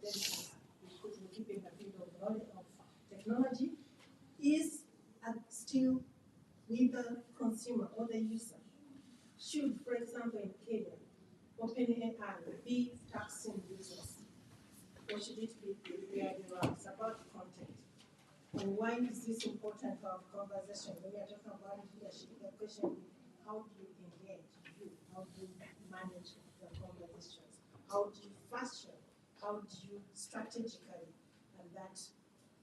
credentials, because we're keeping a bit of knowledge of technology, is still with the consumer or the user. Should, for example, in Kenya, OpenAI be taxing users, or should it be the other way around? It's about content. And why is this important for our conversation? When we are talking about leadership, the question is, how do you engage? How do you manage the conversations? How do you fashion? How do you strategically? And that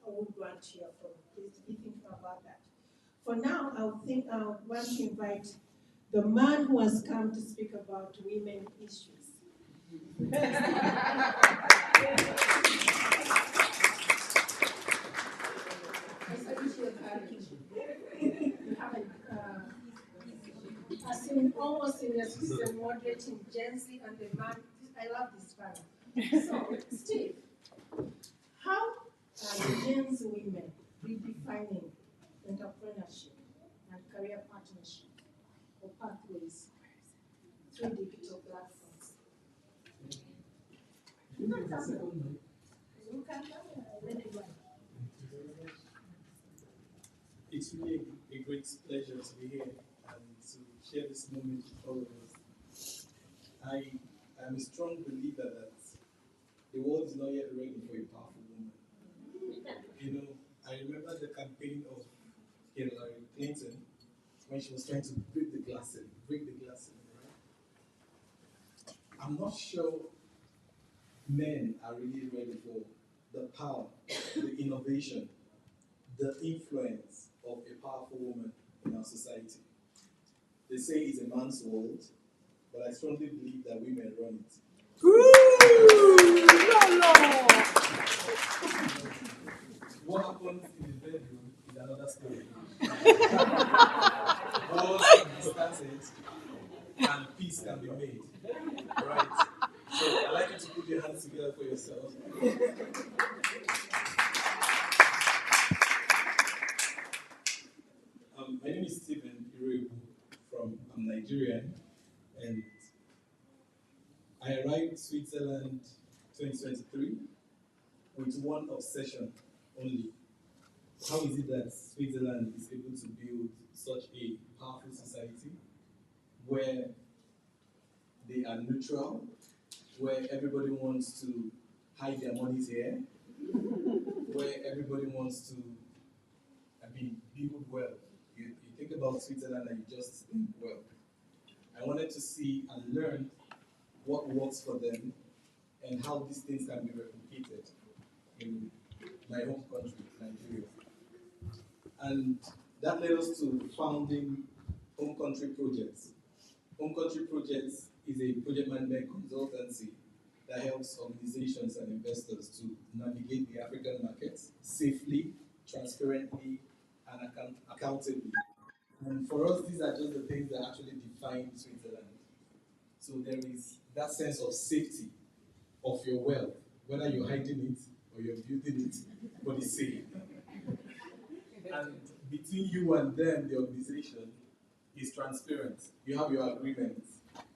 I would want to hear from. Please be thinking about that. For now, I want to invite the man who has come to speak about women issues. You haven't, I've seen almost in your system moderating Gen Z and the man. I love this panel. So, Steve, how are Gen Z women redefining entrepreneurship and career partnership or pathways through digital platforms? You can come. You can come. Let it run. It's really a great pleasure to be here and to share this moment with all of us. I am a strong believer that the world is not yet ready for a powerful woman. You know, I remember the campaign of Hillary Clinton when she was trying to break the glass ceiling, right? I'm not sure men are really ready for the power, the innovation, the influence of a powerful woman in our society. They say it's a man's world, but I strongly believe that women run it. What happens in the bedroom is another story. Wars can be started and peace can be made. Right? So I'd like you to put your hands together for yourself. My name is Stephen Irebu I'm Nigerian, and I arrived in Switzerland 2023 with one obsession only. How is it that Switzerland is able to build such a powerful society where they are neutral, where everybody wants to hide their monies here, where everybody wants to, build wealth. You think about Switzerland and you just think wealth. I wanted to see and learn what works for them and how these things can be replicated in my home country, Nigeria. And that led us to founding Home Country Projects. Home Country Projects is a project management consultancy that helps organizations and investors to navigate the African markets safely, transparently, and accountably. And for us, these are just the things that actually define Switzerland. So there is that sense of safety of your wealth, whether you're hiding it or you're building it, but it's safe. And between you and them, the organization, is transparent. You have your agreement,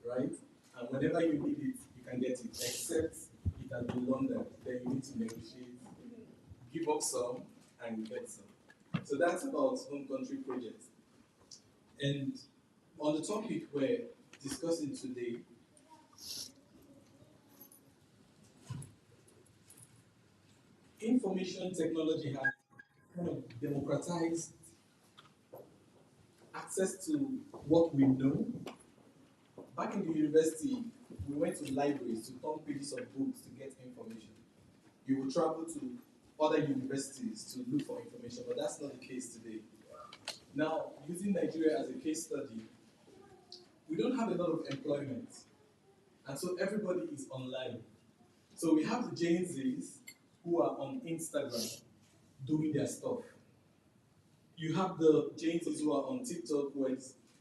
right? And whenever you need it, you can get it, except it has been laundered. Then you need to negotiate, give up some, and get some. So that's about Home Country Projects. And on the topic we're discussing today, information technology has kind of democratized access to what we know. Back in the university, we went to libraries to turn pages of books to get information. You will travel to other universities to look for information, but that's not the case today. Now, using Nigeria as a case study, we don't have a lot of employment, and so everybody is online. So we have the Gen Zs who are on Instagram doing their stuff. You have the Gen Zs who are on TikTok, where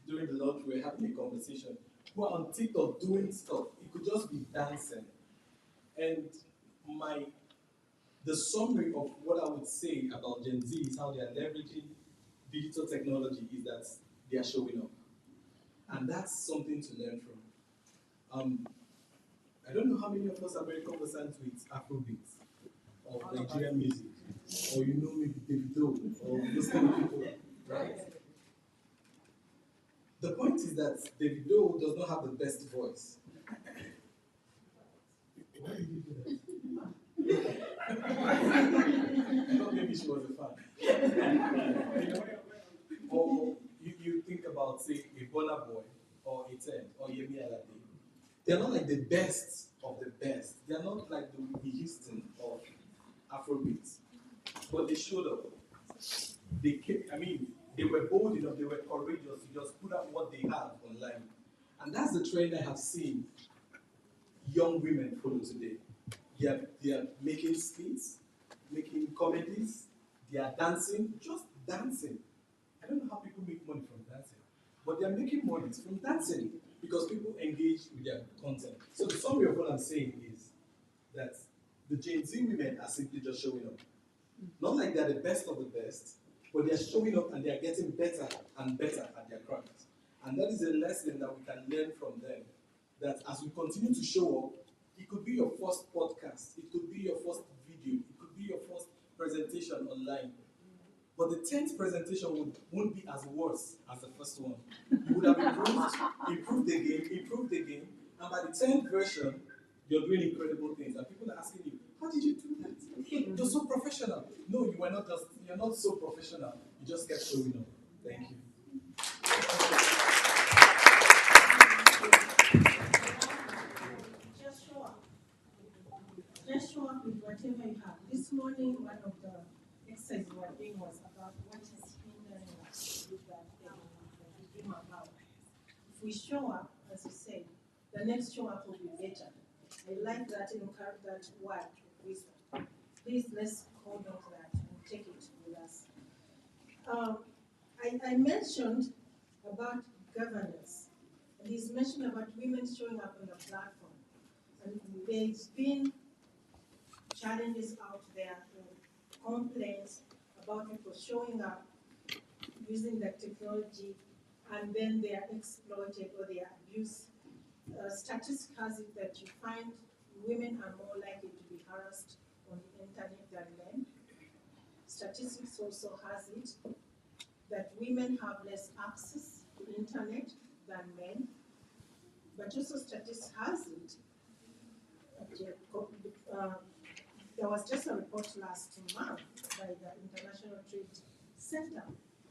during the lunch we're having a conversation, who are on TikTok doing stuff. It could just be dancing. And the summary of what I would say about Gen Z is how they are leveraging digital technology is that they are showing up. And that's something to learn from. I don't know how many of us are very conversant with Afrobeats or Nigerian music, or you know maybe Davido or those kind of people, right? The point is that Davido does not have the best voice. Why did you do that? I thought maybe she was a fan. You know? Or you think about, say, a Burna Boy or a Ten or Yemi Alade. They're not like the best of the best. They're not like the Whitney Houston of Afrobeats. But they showed up. They came, they were bold enough, they were courageous to just put out what they have online. And that's the trend I have seen young women follow today. They are making skits, making comedies, they are dancing, just dancing. I don't know how people make money from dancing, but they are making money from dancing because people engage with their content. So the summary of what I'm saying is that the Gen Z women are simply just showing up. Not like they're the best of the best, but they're showing up and they're getting better and better at their craft. And that is a lesson that we can learn from them. That as we continue to show up, it could be your first podcast, it could be your first video, it could be your first presentation online. But the 10th presentation won't be as worse as the first one. You would have improved the game, and by the 10th version, you're doing incredible things. And people are asking you, how did you do that? You're so professional. No, you're not so professional. You just kept showing up. Thank you. Just show up. Just show up with whatever you have. This morning, one of the exercises we were doing was about what is hindering us with that thing that we dream about. If we show up, as you say, the next show up will be better. I like that and encourage that word of wisdom. Please let's hold on to that and take it with us. I mentioned about governance, and he's mentioned about women showing up on the platform. And there's been challenges out there, complaints about people showing up using the technology and then they are exploited or they are abused. Statistics has it that you find women are more likely to be harassed on the internet than men. Statistics also has it that women have less access to internet than men. But also statistics has it, there was just a report last month by the International Trade Center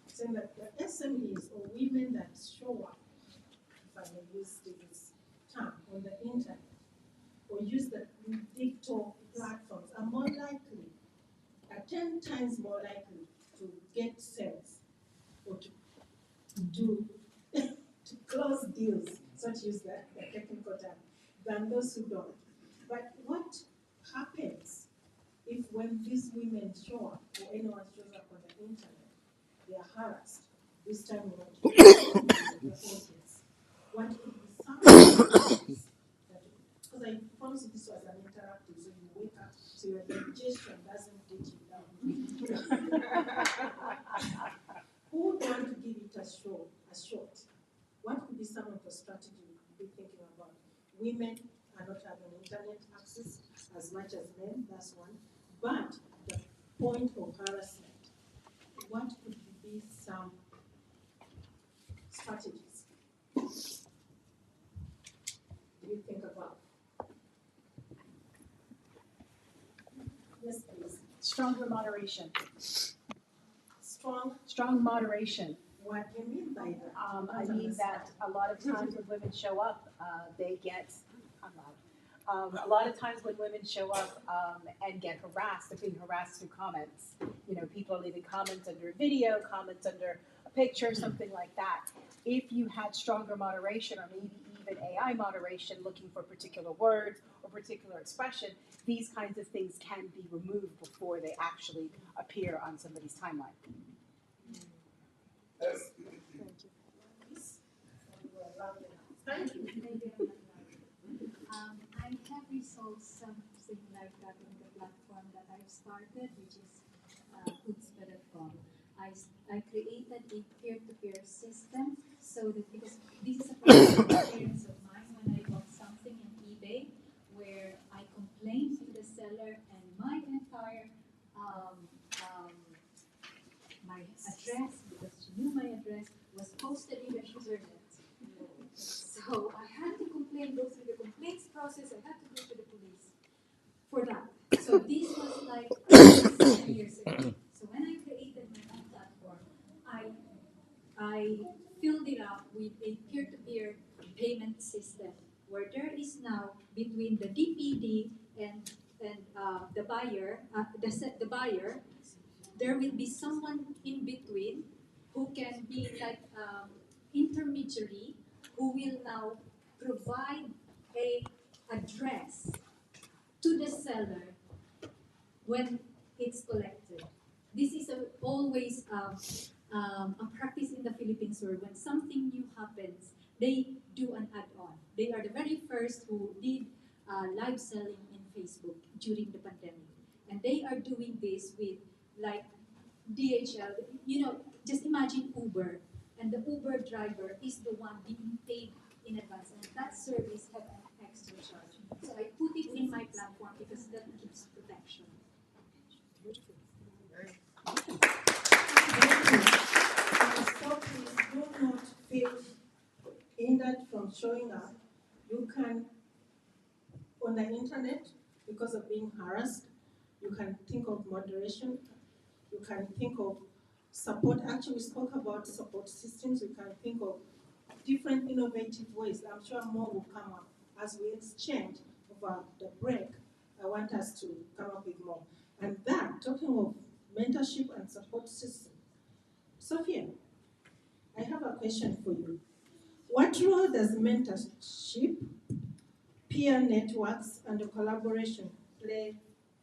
saying that the SMEs or women that show up, if I may use this term, on the internet or use the digital platforms are more likely, are 10 times more likely to get sales or to close deals, so to use the technical term, than those who don't. But what happens if when these women show up or anyone shows up on the internet, they are harassed? This time we want to the audience. What could be some because I promise you this was an interactive, so you wake up, so your digestion doesn't get you down. Who would want to give it a shot? What could be some of the strategies we could be thinking about? Women are not having internet access as much as men, that's one. But the point of harassment, what could be some strategies do you think about? Yes, please. Stronger moderation. Strong moderation. What do you mean by that? I mean that a lot of times when women show up, they get, a lot of times when women show up and get harassed, they're being harassed through comments. You know, people are leaving comments under a video, comments under a picture, something like that. If you had stronger moderation or maybe even AI moderation looking for particular words or particular expression, these kinds of things can be removed before they actually appear on somebody's timeline. Thank you. I have resolved something like that on the platform that I've started, which is Goodspa.com. I created a peer-to-peer system so that, because this is a personal experience of mine when I bought something in eBay, seller, and my entire my address, because she knew my address, was posted in the internet. So I had to complain, go through the complaints process, I had to go to the police for that. So this was like 7 years ago. So when I created my own platform, I filled it up with a peer-to-peer payment system where there is now between the DPD and the buyer, the buyer, there will be someone in between who can be like intermediary who will now provide a address to the seller when it's collected. This is always a practice in the Philippines where when something new happens, they do an add-on. They are the very first who did live selling in Facebook during the pandemic. And they are doing this with like DHL, just imagine Uber, and the Uber driver is the one being paid in advance, and that service have an extra charge. So I put it in my platform because that gives protection. So please do not feel hindered from showing up. You can, on the internet, because of being harassed, you can think of moderation, you can think of support. Actually, we spoke about support systems. We can think of different innovative ways. I'm sure more will come up as we exchange over the break. I want us to come up with more. And that, talking of mentorship and support system, Sophia, I have a question for you. What role does mentorship, peer networks, and collaboration play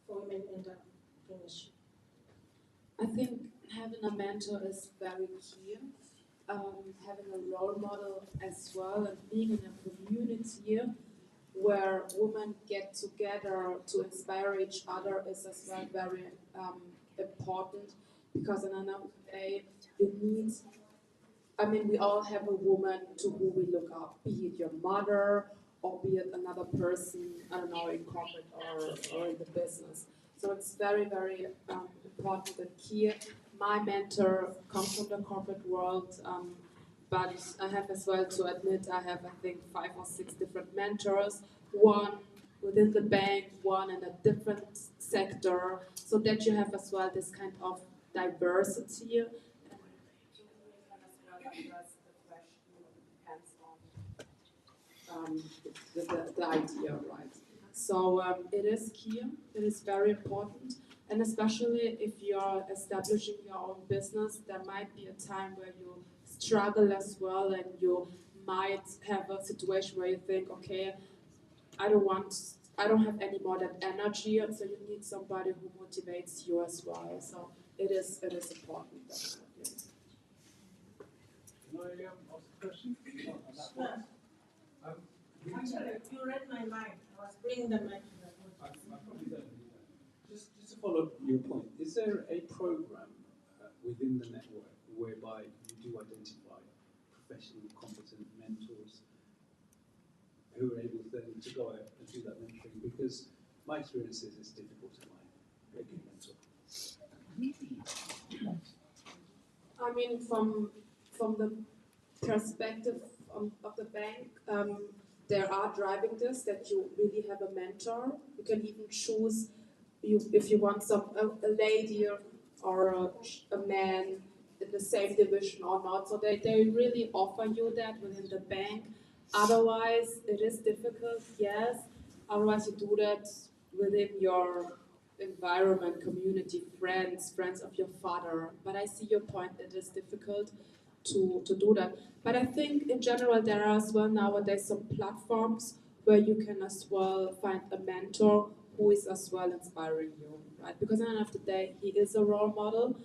for women entrepreneurship? I think having a mentor is very key. Having a role model as well, and being in a community where women get together to inspire each other is as well very important, because in the end of the day, you need, we all have a woman to who we look up, be it your mother or be it another person, I don't know, in corporate or in the business. So it's very, very important and key. My mentor comes from the corporate world, but I have as well to admit I have, I think, 5 or 6 different mentors, one within the bank, one in a different sector, so that you have as well this kind of diversity. The idea, right? So it is key, it is very important, and especially if you're establishing your own business, there might be a time where you struggle as well, and you might have a situation where you think, okay, I don't have any more that energy, so you need somebody who motivates you as well. So it is important, definitely. Can I ask a question? Sure. Actually, you read my mind. I was bringing the mic to the I probably don't do that. Just to follow up your point, is there a program within the network whereby you do identify professional, competent mentors who are able then to go out and do that mentoring? Because my experience is it's difficult to find a good mentor. From the perspective of the bank, there are driving this, that you really have a mentor. You can even choose if you want a lady or a man in the same division or not. So they really offer you that within the bank. Otherwise, it is difficult, yes. Otherwise, you do that within your environment, community, friends of your father. But I see your point, it is difficult to do that. But I think in general there are as well nowadays some platforms where you can as well find a mentor who is as well inspiring you, right? Because at the end of the day, he is a role model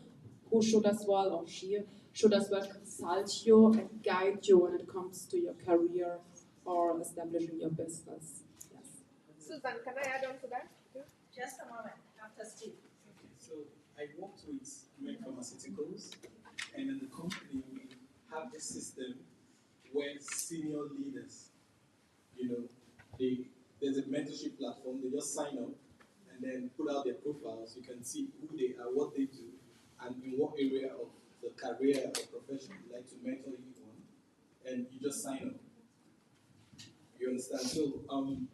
who should as well, or she should as well consult you and guide you when it comes to your career or establishing your business. Yes. Susan, can I add on to that? Just a moment, after Steve. Okay, so I worked with Merck Pharmaceuticals, and in the company we have this system where senior leaders, there's a mentorship platform. They just sign up, and and then put out their profiles. You can see who they are, what they do, and in what area of the career or profession you'd like to mentor you on, and you just sign up. You understand? So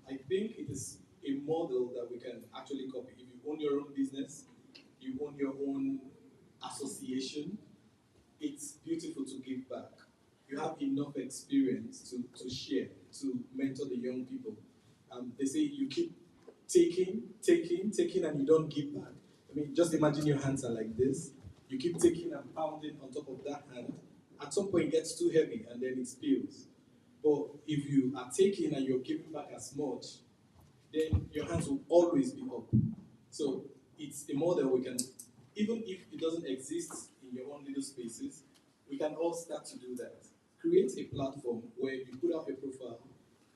I think it is a model that we can actually copy. If you own your own business, you own your own association, it's beautiful to give back. You have enough experience to share, to mentor the young people. They say you keep taking, and you don't give back. I mean, just imagine your hands are like this. You keep taking and pounding on top of that hand. At some point, it gets too heavy and then it spills. But if you are taking and you're giving back as much, then your hands will always be up. So it's a model we can, even if it doesn't exist in your own little spaces, we can all start to do that. Create a platform where you put out a profile,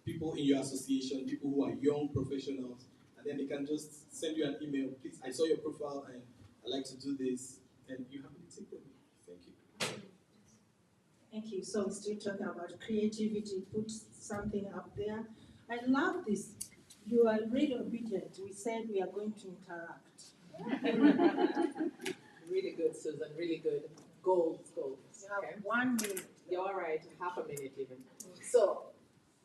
people in your association, people who are young professionals, and then they can just send you an email. Please, I saw your profile and I'd like to do this, and you happily take them. Thank you. Thank you. So we're still talking about creativity, put something up there. I love this. You are really obedient. We said we are going to interact. Really good, Susan, really good. Goals. You have Okay. 1 minute. You're all right, half a minute even. So,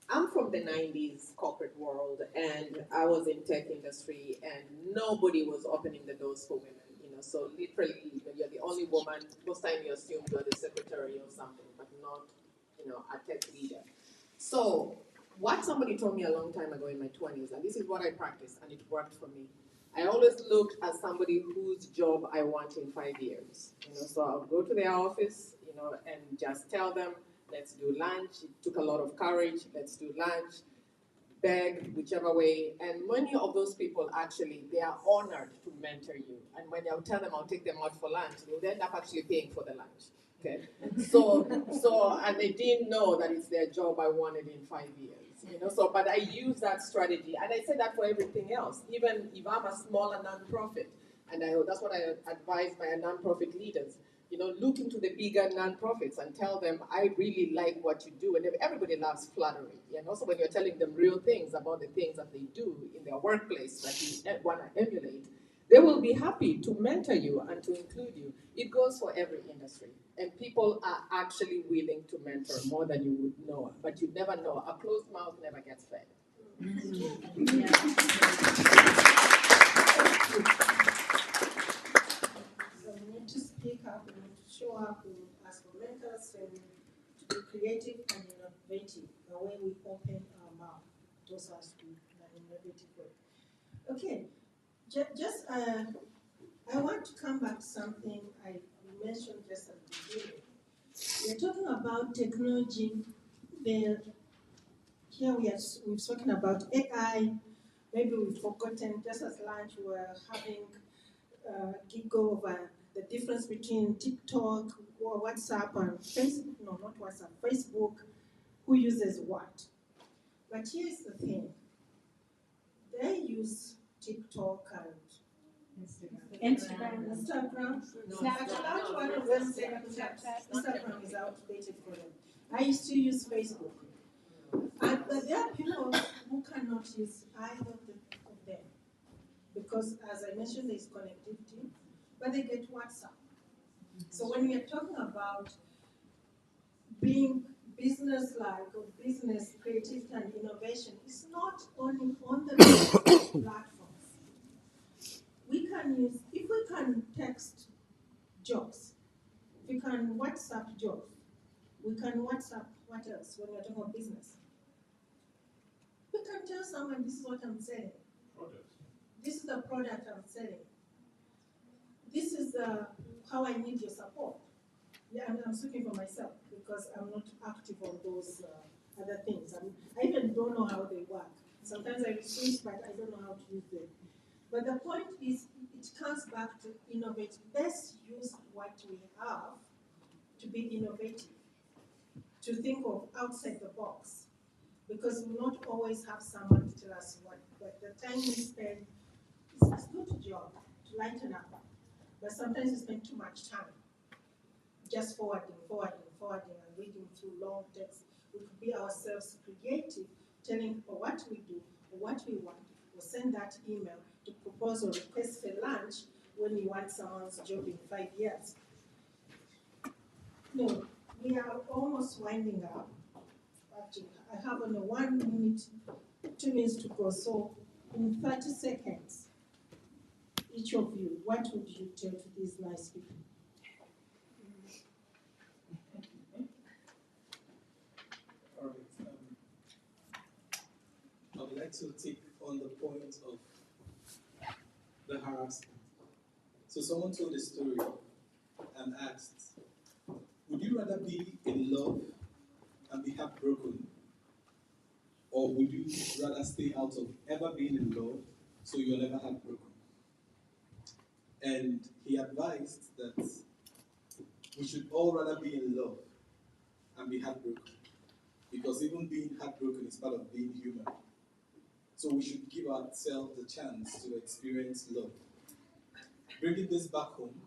I'm from the 90s corporate world, and I was in tech industry, and nobody was opening the doors for women. So literally, when you're the only woman, most time you assume you're the secretary or something, but not, a tech leader. So, what somebody told me a long time ago in my 20s, and this is what I practiced, and it worked for me. I always looked at somebody whose job I want in 5 years. So I would go to their office, and just tell them, let's do lunch. It took a lot of courage. Let's do lunch, beg, whichever way. And many of those people actually, they are honored to mentor you. And when I'll tell them I'll take them out for lunch, they would end up actually paying for the lunch. Okay. And they didn't know that it's their job I wanted in 5 years. But I use that strategy, and I say that for everything else. Even if I'm a smaller nonprofit, and that's what I advise my nonprofit leaders. Look into the bigger nonprofits and tell them, I really like what you do. And everybody loves flattery. And also when you're telling them real things about the things that they do in their workplace that you want to emulate, they will be happy to mentor you and to include you. It goes for every industry. And people are actually willing to mentor more than you would know. But you never know. A closed mouth never gets fed. So we need to speak up, we need to show up, we need to ask for mentors, and we need to be creative and innovative. The way we open our mouth, those has to be an innovative way. Okay, I want to come back to something I mentioned just at the beginning. We're talking about technology. Here we've spoken about AI. Maybe we've forgotten, just as lunch, we're having giggle over the difference between TikTok or WhatsApp and Facebook. No, not WhatsApp, Facebook. Who uses what? But here's the thing. They use TikTok and Instagram. Snapchat. One of them said Instagram is outdated for them. I used to use Facebook. But there are people who cannot use either of them. Because as I mentioned, there's connectivity, but they get WhatsApp. So when we are talking about being business-like or business creativity and innovation, it's not only on the platforms. We can use, if we can text jobs, we can WhatsApp jobs, we can WhatsApp what else when we're talking about business? We can tell someone this is what I'm selling. This is the product I'm selling. This is how I need your support. Yeah, I'm speaking for myself because I'm not active on those other things. I even don't know how they work. Sometimes I receive, but I don't know how to use them. But the point is, it comes back to innovate. Let's use what we have to be innovative, to think of outside the box. Because we not always have someone to tell us what, but the time we spend is a good job to lighten up. But sometimes we spend too much time just forwarding, and reading through long texts. We could be ourselves creative, telling people what we do, or what we want, or send that email to propose propose or request for lunch when you want someone's job in 5 years. No, we are almost winding up. But I have only 1 minute, 2 minutes to go. So in 30 seconds, each of you, what would you tell to these nice people? All right. I would like to take on the point of the harassment. So someone told a story and asked, would you rather be in love and be heartbroken, or would you rather stay out of ever being in love so you're never heartbroken? And he advised that we should all rather be in love and be heartbroken, because even being heartbroken is part of being human. So we should give ourselves the chance to experience love. Bringing this back home,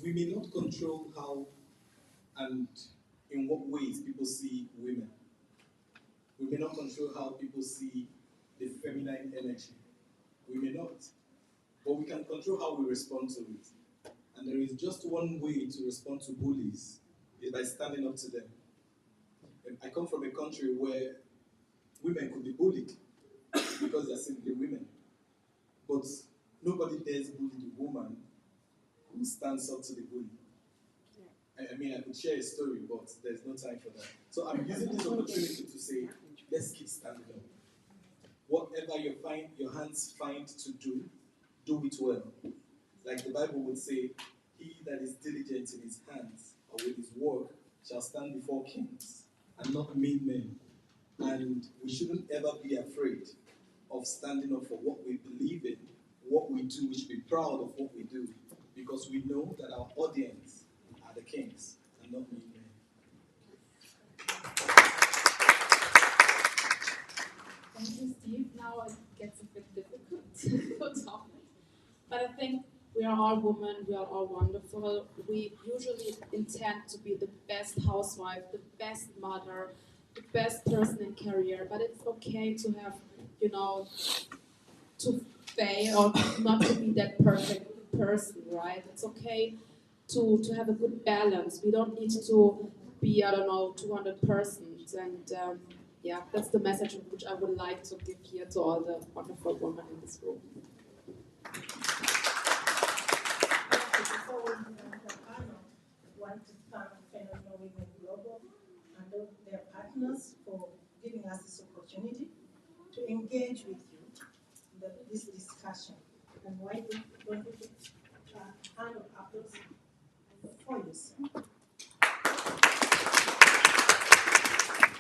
we may not control how and in what ways people see women. We may not control how people see the feminine energy. We may not. But we can control how we respond to it. And there is just one way to respond to bullies, is by standing up to them. And I come from a country where women could be bullied because they're simply women. But nobody dares bully the woman who stands up to the bully. I mean, I could share a story, but there's no time for that. So I'm using this opportunity to say, let's keep standing up. Whatever your hands find to do it well. Like the Bible would say, he that is diligent in his hands or with his work shall stand before kings and not mean men. And we shouldn't ever be afraid of standing up for what we believe in, what we do. We should be proud of what we do, because we know that our audience are the kings and not mean men. Thank you, Steve. Now it gets a bit difficult to talk. But I think we are all women, we are all wonderful. We usually intend to be the best housewife, the best mother, the best person in career. But it's okay to have, to fail or not to be that perfect person, right? It's okay to have a good balance. We don't need to be, 200 persons. And yeah, that's the message which I would like to give here to all the wonderful women in this room. Before we end the panel, I want to thank Phenomenal Women Global and all their partners for giving us this opportunity to engage with you in this discussion. And why don't we put a hand of applause for you?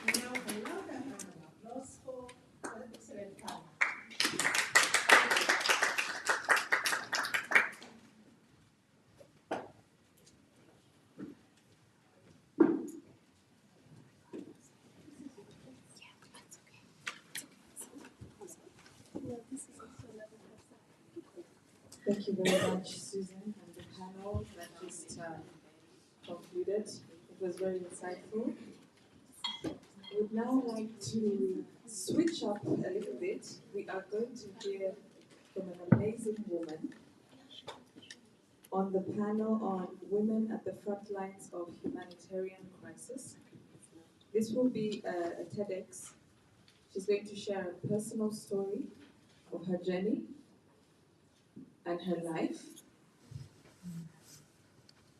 And now another hand of applause for the excellent panel. Thank you very much, Susan, and the panel that just concluded. It was very insightful. I would now like to switch up a little bit. We are going to hear from an amazing woman on the panel on women at the front lines of humanitarian crisis. This will be a TEDx. She's going to share a personal story of her journey and her life.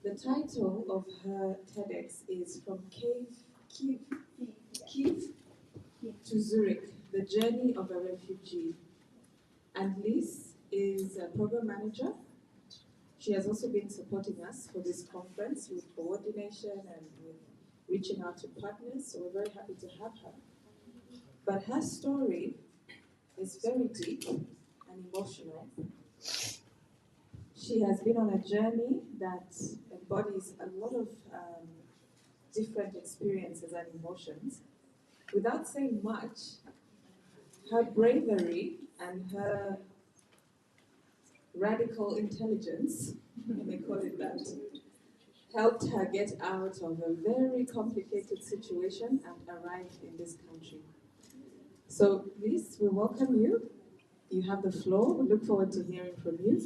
The title of her TEDx is From Kiev to Zurich, The Journey of a Refugee. And Liz is a program manager. She has also been supporting us for this conference with coordination and with reaching out to partners, so we're very happy to have her. But her story is very deep and emotional. She has been on a journey that embodies a lot of different experiences and emotions. Without saying much, her bravery and her radical intelligence, let me call it that, helped her get out of a very complicated situation and arrive in this country. So, Liz, we welcome you. you have the floor. We look forward to hearing from you.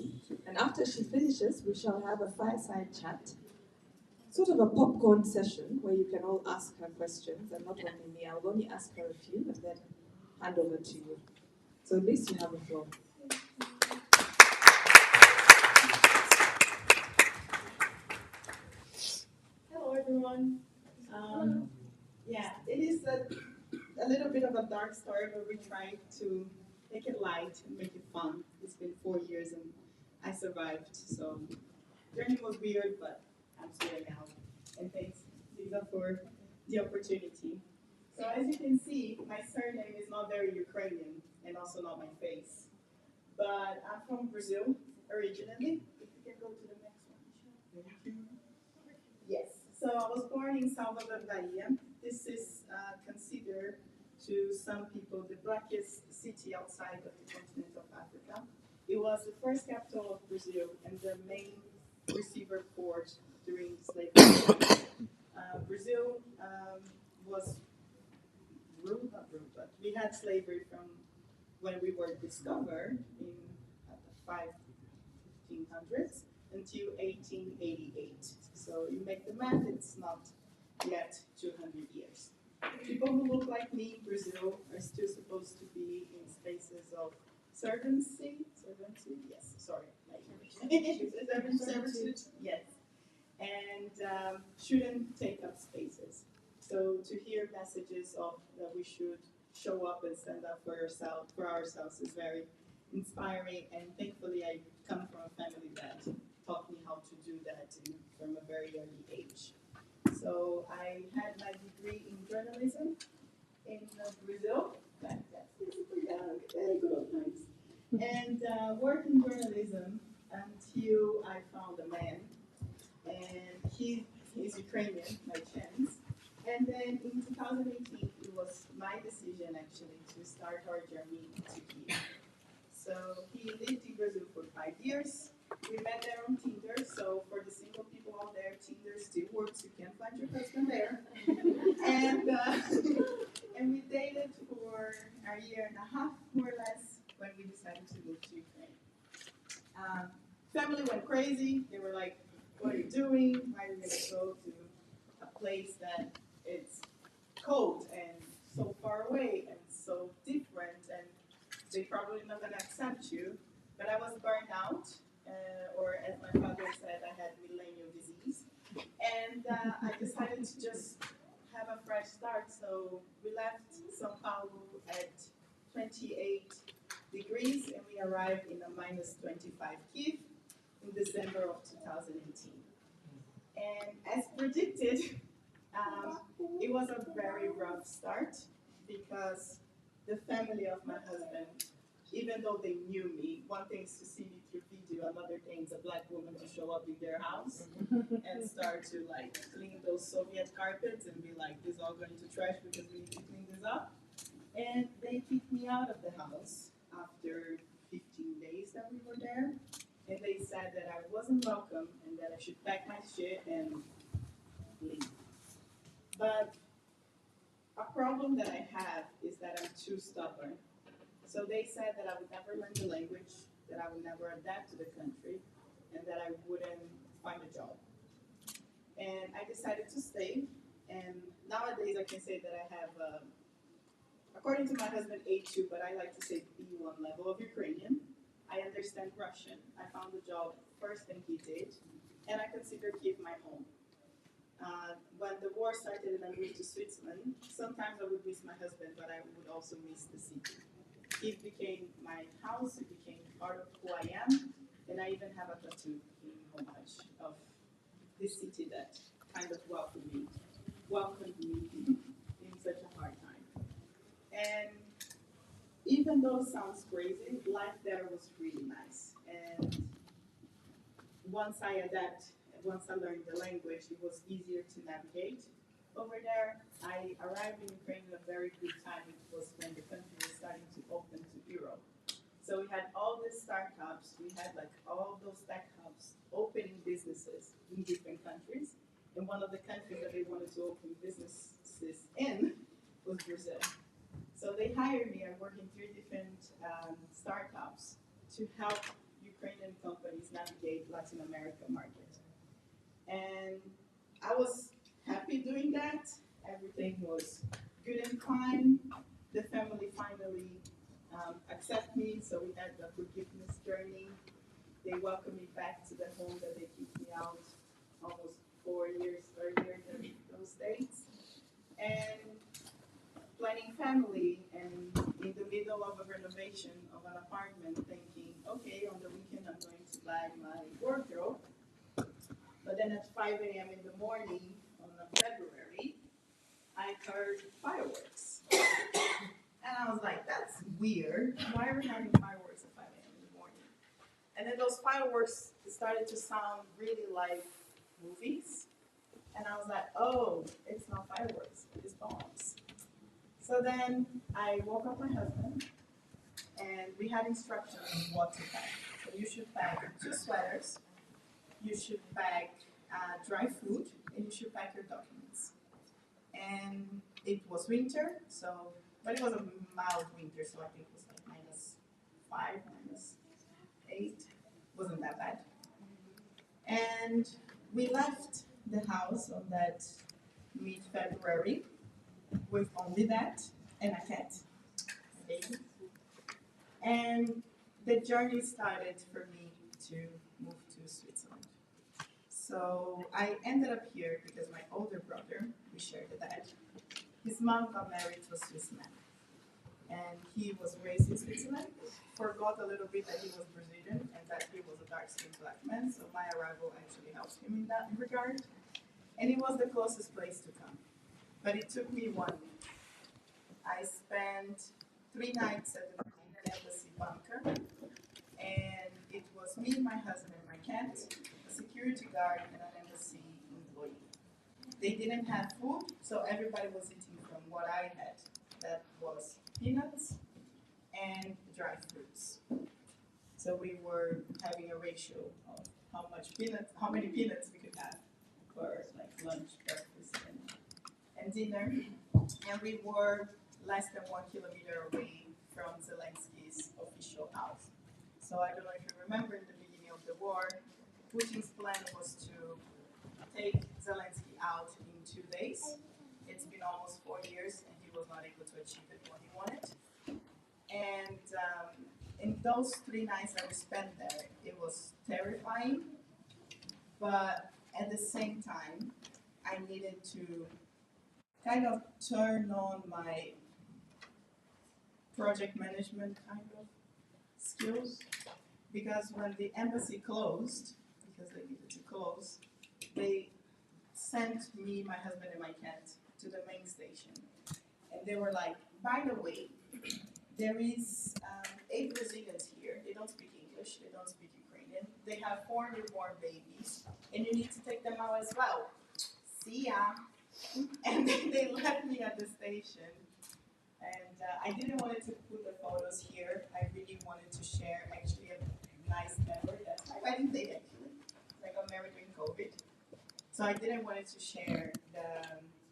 And after she finishes, we shall have a fireside chat, sort of a popcorn session where you can all ask her questions, and not only me. I'll only ask her a few and then hand over to you. So at least you have the floor. Hello, everyone. Yeah, it is a little bit of a dark story, but we try to make it light and make it fun. It's been 4 years and I survived, so journey was weird, but I'm here now. And thanks, Lisa, for the opportunity. So as you can see, my surname is not very Ukrainian and also not my face. But I'm from Brazil originally. If you can go to the next one. Yes. So I was born in Salvador, Bahia. This is considered to some people the blackest city outside of the continent of Africa. It was the first capital of Brazil and the main receiver port during slavery. Brazil was ruled, not ruled, but we had slavery from when we were discovered in the 1500s until 1888. So you make the math, it's not yet 200 years. People who look like me in Brazil are still supposed to be in spaces of servancy, yes, sorry, servitude, yes, and shouldn't take up spaces. So to hear messages of that we should show up and stand up for ourselves is very inspiring, and thankfully I come from a family that taught me how to do that from a very early age. So I had my degree in journalism in Brazil. That's super young, very good old times. And worked in journalism until I found a man, and he is Ukrainian by chance. And then in 2018, it was my decision actually to start our journey to Kiev. So he lived in Brazil for 5 years. We met there on Tinder, so for the single people out there, Tinder still works. You can find your husband there. And we dated for a year and a half, more or less, when we decided to move to Ukraine. Family went crazy. They were like, "What are you doing? Why are you going to go to a place that it's cold and so far away and so different, and they probably not going to accept you?" But I was burned out, or as my father said, I had millennial disease. And I decided to just have a fresh start. So we left Sao Paulo at 28 degrees, and we arrived in a minus 25 Kiev in December of 2018. And as predicted, it was a very rough start because the family of my husband, even though they knew me, one thing is to see me through video, another thing is a black woman to show up in their house and start to like clean those Soviet carpets and be like, "This is all going to trash because we need to clean this up." And they kicked me out of the house after 15 days that we were there. And they said that I wasn't welcome and that I should pack my shit and leave. But a problem that I have is that I'm too stubborn. So they said that I would never learn the language, that I would never adapt to the country, and that I wouldn't find a job. And I decided to stay. And nowadays I can say that I have, according to my husband, A2, but I like to say B1 level of Ukrainian. I understand Russian. I found a job first than he did, and I consider Kiev my home. When the war started and I moved to Switzerland, sometimes I would miss my husband, but I would also miss the city. It became my house, it became part of who I am, and I even have a tattoo in homage of this city that kind of welcomed me in such a hard time. And even though it sounds crazy, life there was really nice. And once I learned the language, it was easier to navigate. Over there, I arrived in Ukraine at a very good time. It was when the country was starting to open to Europe. So we had all these startups, we had like all those tech hubs opening businesses in different countries. And one of the countries that they wanted to open businesses in was Brazil. So they hired me. I work in 3 different startups to help Ukrainian companies navigate Latin America market. And I was happy doing that. Everything was good and fine. The family finally accepted me, so we had the forgiveness journey. They welcomed me back to the home that they kicked me out almost 4 years earlier than those dates. And planning family, and in the middle of a renovation of an apartment, thinking, okay, on the weekend I'm going to buy my wardrobe. But then at 5 a.m. in the morning on February, I heard fireworks. And I was like, that's weird. Why are we having fireworks at 5 a.m. in the morning? And then those fireworks started to sound really like movies. And I was like, oh, it's not fireworks, it's bombs. So then I woke up my husband, and we had instructions on what to pack. So you should pack 2 sweaters, you should pack dry food, and you should pack your documents. And it was winter, but it was a mild winter, so I think it was like -5, -8. Wasn't that bad. And we left the house on that mid-February with only that and a cat, a baby. And the journey started for me to move to Switzerland. So I ended up here because my older brother, we shared a dad, his mom got married to a Swiss man. And he was raised in Switzerland, forgot a little bit that he was Brazilian and that he was a dark-skinned black man, so my arrival actually helped him in that regard. And it was the closest place to come. But it took me 1 week. I spent 3 nights at the embassy bunker, and it was me, my husband, and my cat, a security guard, and an embassy employee. They didn't have food, so everybody was eating from what I had. That was peanuts and dry fruits. So we were having a ratio of how many peanuts we could have for like lunch, breakfast, and dinner. And we were less than 1 kilometer away from Zelensky's official house. So I don't know if you remember in the beginning of the war, Putin's plan was to take Zelensky out in 2 days. It's been almost 4 years and he was not able to achieve it what he wanted. And in those 3 nights that we spent there, it was terrifying, but at the same time, I needed to kind of turn on my project management kind of skills, because when the embassy closed, because they needed to close, they sent me, my husband, and my cat to the main station. And they were like, by the way, there is 8 Brazilians here. They don't speak English. They don't speak Ukrainian. They have 4 newborn babies, and you need to take them out as well. See ya. And then they left me at the station. And I didn't want to put the photos here. I really wanted to share actually a nice memory. That's my wedding date actually. I got married during COVID. So I didn't want to share the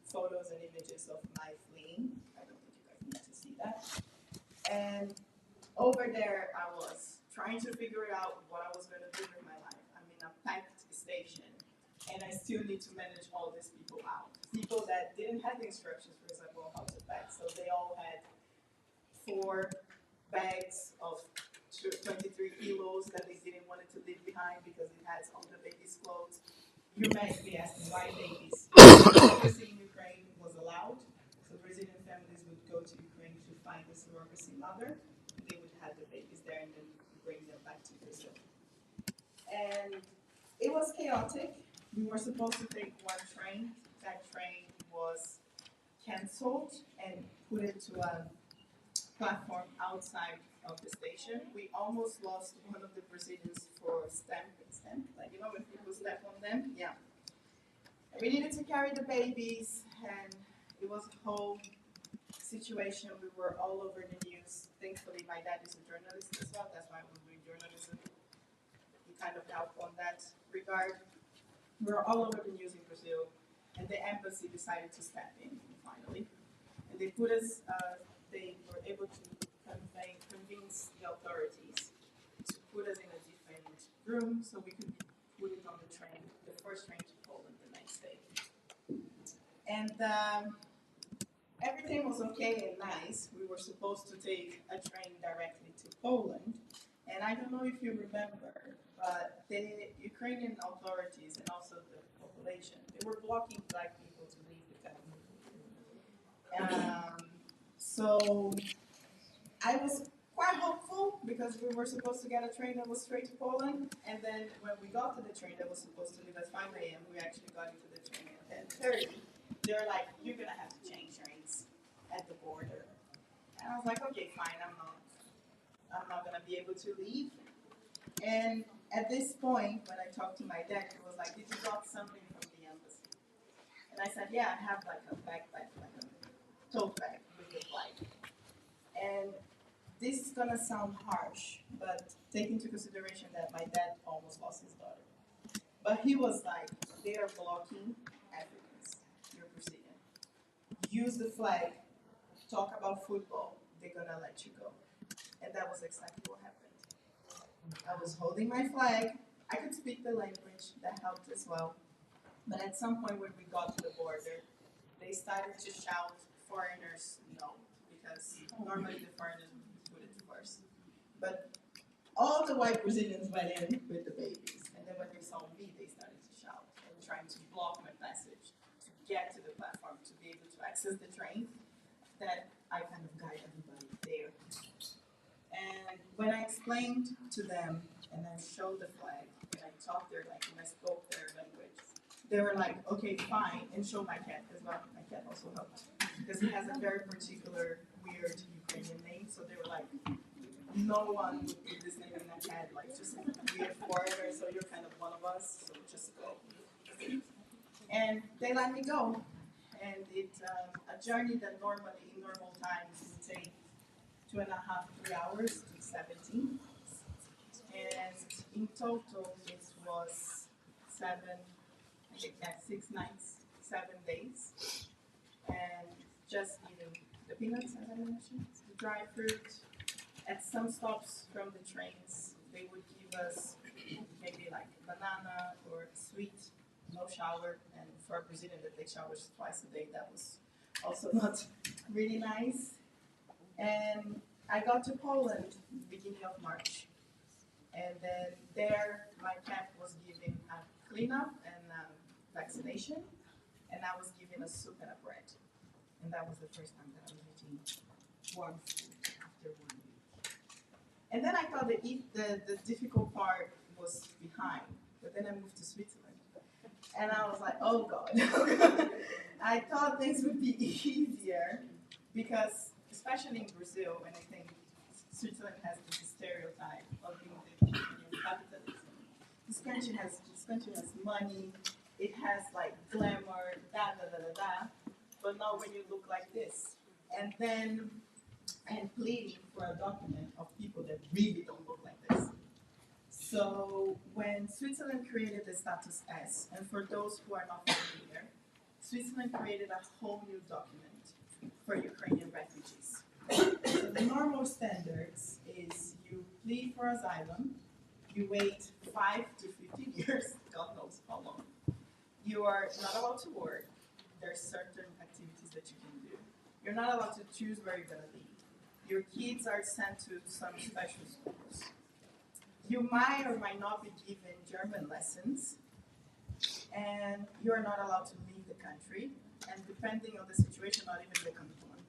photos and images of my fleeing. I don't think you guys need to see that. And over there, I was trying to figure out what I was going to do with my life. I'm in a packed station, and I still need to manage all these people out. People that didn't have the instructions, for example, on how to pack. So they all had 4 bags of 23 kilos that they didn't want to leave behind because it has all the babies' clothes. You might be asking why babies. Surrogacy in Ukraine was allowed, so Brazilian families would go to Ukraine to find a surrogacy mother. They would have the babies there and then bring them back to Brazil. And it was chaotic. We were supposed to take 1 train. That train was canceled and put into a platform outside of the station. We almost lost one of the Brazilians for stamp, like you know when people step on them? Yeah. And we needed to carry the babies, and it was a whole situation. We were all over the news. Thankfully, my dad is a journalist as well. That's why I was doing journalism. He kind of helped on that regard. We were all over the news in Brazil, and the embassy decided to step in finally. And they put us they were able to convince the authorities to put us in a different room so we could be put it on the train, the first train to Poland the next day. And everything was okay and nice. We were supposed to take a train directly to Poland. And I don't know if you remember, but the Ukrainian authorities and also the population, they were blocking black people to leave the country. So I was quite hopeful because we were supposed to get a train that was straight to Poland. And then when we got to the train that was supposed to leave at 5 a.m., we actually got into the train at 10:30. They were like, "You're gonna have to change trains at the border." And I was like, "Okay, fine. I'm not gonna be able to leave." And at this point, when I talked to my dad, he was like, "Did you got something from the embassy?" And I said, "Yeah, I have like a backpack, like a tote bag with the flight." And this is gonna sound harsh, but take into consideration that my dad almost lost his daughter. But he was like, "They are blocking Africans. You're Brazilian. Use the flag. Talk about football. They're gonna let you go." And that was exactly what happened. I was holding my flag. I could speak the language. That helped as well. But at some point when we got to the border, they started to shout, "Foreigners, no," because normally the foreigners would put it first. But all the white Brazilians went in with the babies. And then when they saw me, they started to shout and trying to block my passage to get to the platform to be able to access the train. That I kind of guide everybody there. And when I explained to them and I showed the flag and I talked their language and I spoke their language, they were like, "Okay, fine," and show my cat as well. My cat also helped because he has a very particular, weird Ukrainian name. So they were like, "No one would put this name in a cat, like just weird foreigner. So you're kind of one of us. So just go." And they let me go. And it's a journey that normally in normal times would take 2.5, 3 hours to 17. And in total, it was 6 nights, 7 days. And just eating the peanuts, as I mentioned, the dry fruit. At some stops from the trains, they would give us maybe like banana or sweet, no shower. And for a Brazilian that takes showers twice a day, that was also not really nice. And I got to Poland beginning of March. And then there, my cat was given a cleanup and vaccination. And I was given a soup and a bread. And that was the first time that I was eating warm food after 1 week. And then I thought the difficult part was behind. But then I moved to Switzerland. And I was like, "Oh God." I thought things would be easier because, especially in Brazil, and I think Switzerland has this stereotype of being the European capitalism. This country has money, it has like glamour, da da da da da, but not when you look like this. And then and pleading for a document of people that really don't look like this. So when Switzerland created the status S, and for those who are not familiar, Switzerland created a whole new document for Ukrainian refugees. So the normal standards is you plead for asylum, you wait 5 to 15 years, God knows how long. You are not allowed to work. There's certain activities that you can do. You're not allowed to choose where you're gonna live. Your kids are sent to some special schools. You might or might not be given German lessons, and you are not allowed to leave the country, and depending on the situation, not even the canton.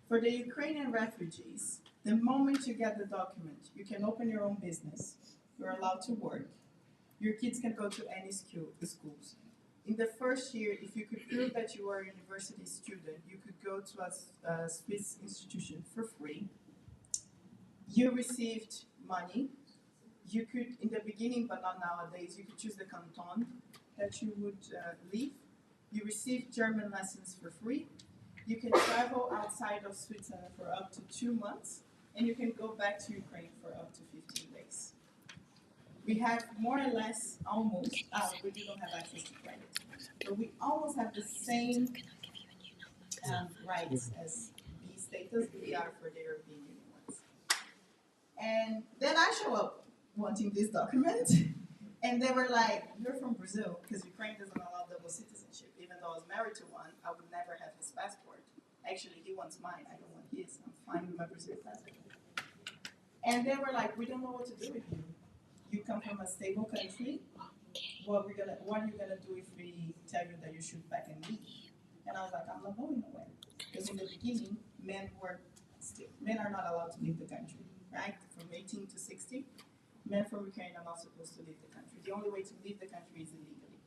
For the Ukrainian refugees, the moment you get the document, you can open your own business, you're allowed to work, your kids can go to any schools. In the first year, if you could prove that you are a university student, you could go to a Swiss institution for free. You received money. You could, in the beginning, but not nowadays, you could choose the canton that you would leave. You receive German lessons for free. You can travel outside of Switzerland for up to 2 months, and you can go back to Ukraine for up to 15 days. We have more or less almost, but you don't have access to credit. But we almost have the same rights as B status they are for the European Union ones. And then I show up wanting this document, and they were like, "You're from Brazil," because Ukraine doesn't allow double citizenship. Even though I was married to one, I would never have his passport. Actually, he wants mine. I don't want his. I'm fine with my Brazilian passport. And they were like, "We don't know what to do with you. You come from a stable country. What are you gonna do if we tell you that you should pack and leave?" And I was like, "I'm not going nowhere." Because in the beginning, men are not allowed to leave the country, right? From 18 to 60, men from Ukraine are not supposed to leave the country. The only way to leave the country is illegally.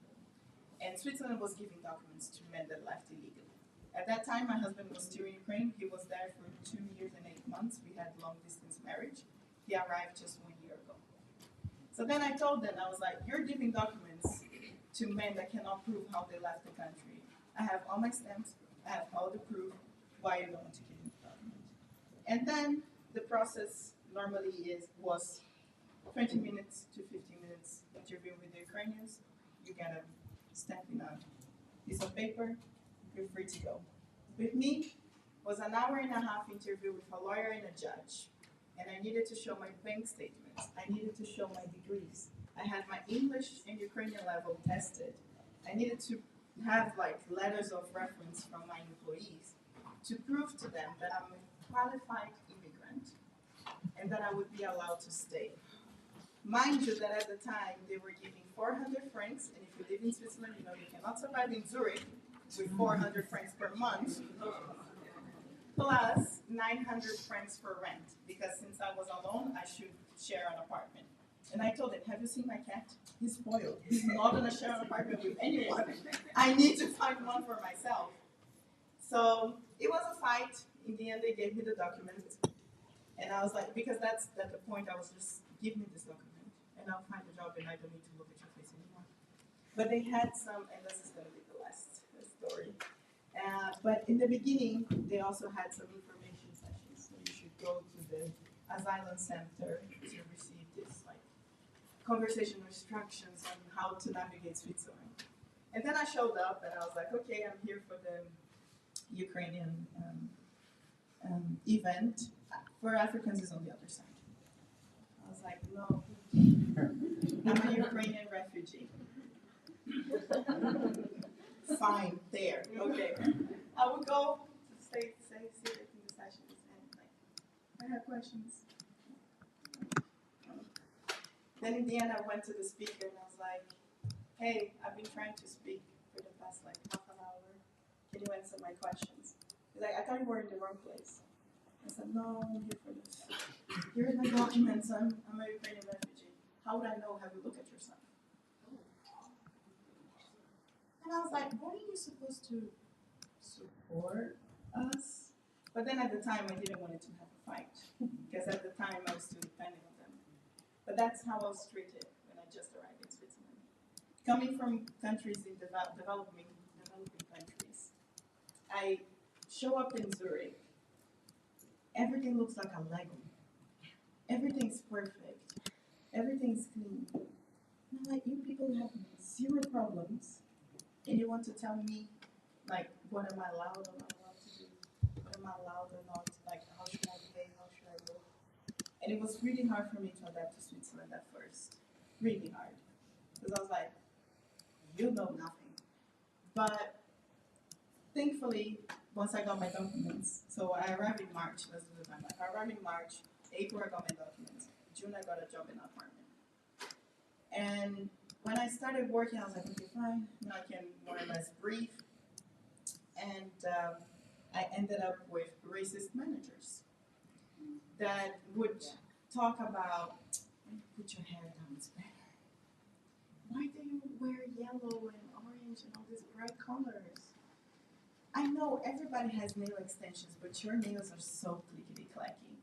And Switzerland was giving documents to men that left illegally. At that time, my husband was still in Ukraine. He was there for 2 years and 8 months. We had long distance marriage. He arrived just 1 year ago. So then I told them, I was like, "You're giving documents to men that cannot prove how they left the country. I have all my stamps. I have all the proof. Why you don't want to give me the document?" And then the process normally was 20 minutes to 15 minutes interview with the Ukrainians. You get a stamp in a piece of paper. You're free to go. With me was an hour and a half interview with a lawyer and a judge. And I needed to show my bank statements. I needed to show my degrees. I had my English and Ukrainian level tested. I needed to have like letters of reference from my employees to prove to them that I'm a qualified immigrant and that I would be allowed to stay. Mind you that at the time they were giving 400 francs, and if you live in Switzerland, you know you cannot survive in Zurich with 400 francs per month, plus 900 francs for rent, because since I was alone, I should share an apartment. And I told him, "Have you seen my cat? He's spoiled. He's not gonna share an apartment with anyone. I need to find one for myself." So it was a fight. In the end, they gave me the document. And I was like, because that's at the point I was just, "Give me this document and I'll find a job and I don't need to look at your face anymore." But they had some, and this is gonna be the last story. But in the beginning, they also had some information sessions. So you should go to the asylum center to receive this like conversational instructions on how to navigate Switzerland. And then I showed up and I was like, "Okay, I'm here for the Ukrainian event. For Africans is on the other side." I was like, "No, I'm a Ukrainian refugee." Fine, there, okay. I would go to sit in the sessions and like, "I have questions." Then in the end, I went to the speaker and I was like, "Hey, I've been trying to speak for the past like half an hour. Can you answer my questions?" He's like, "I thought you were in the wrong place." I said, "No, I'm here for this. Here's my documents. I'm a Ukrainian refugee. How would I know? Have you looked at yourself?" And I was like, "Weren't you supposed to support us?" But then at the time, I didn't want it to have a fight because at the time I was still depending on them. But that's how I was treated when I just arrived in Switzerland. Coming from countries in developing countries, I show up in Zurich. Everything looks like a Lego. Everything's perfect. Everything's clean. And I'm like, "You people have zero problems, and you want to tell me, like, what am I allowed or not allowed to do? What am I allowed or not? Like, how should I behave? How should I look?" And it was really hard for me to adapt to Switzerland at first. Really hard. Because I was like, "You know nothing." But thankfully, once I got my documents, so I arrived in March, let's do the timeline. I arrived in March, April I got my documents, June I got a job in an apartment. And when I started working, I was like, "Okay, fine, now I can more or less breathe." And I ended up with racist managers that would talk about, "Put your hair down, it's better. Why do you wear yellow and orange and all these bright colors? I know everybody has nail extensions, but your nails are so clickety-clacky.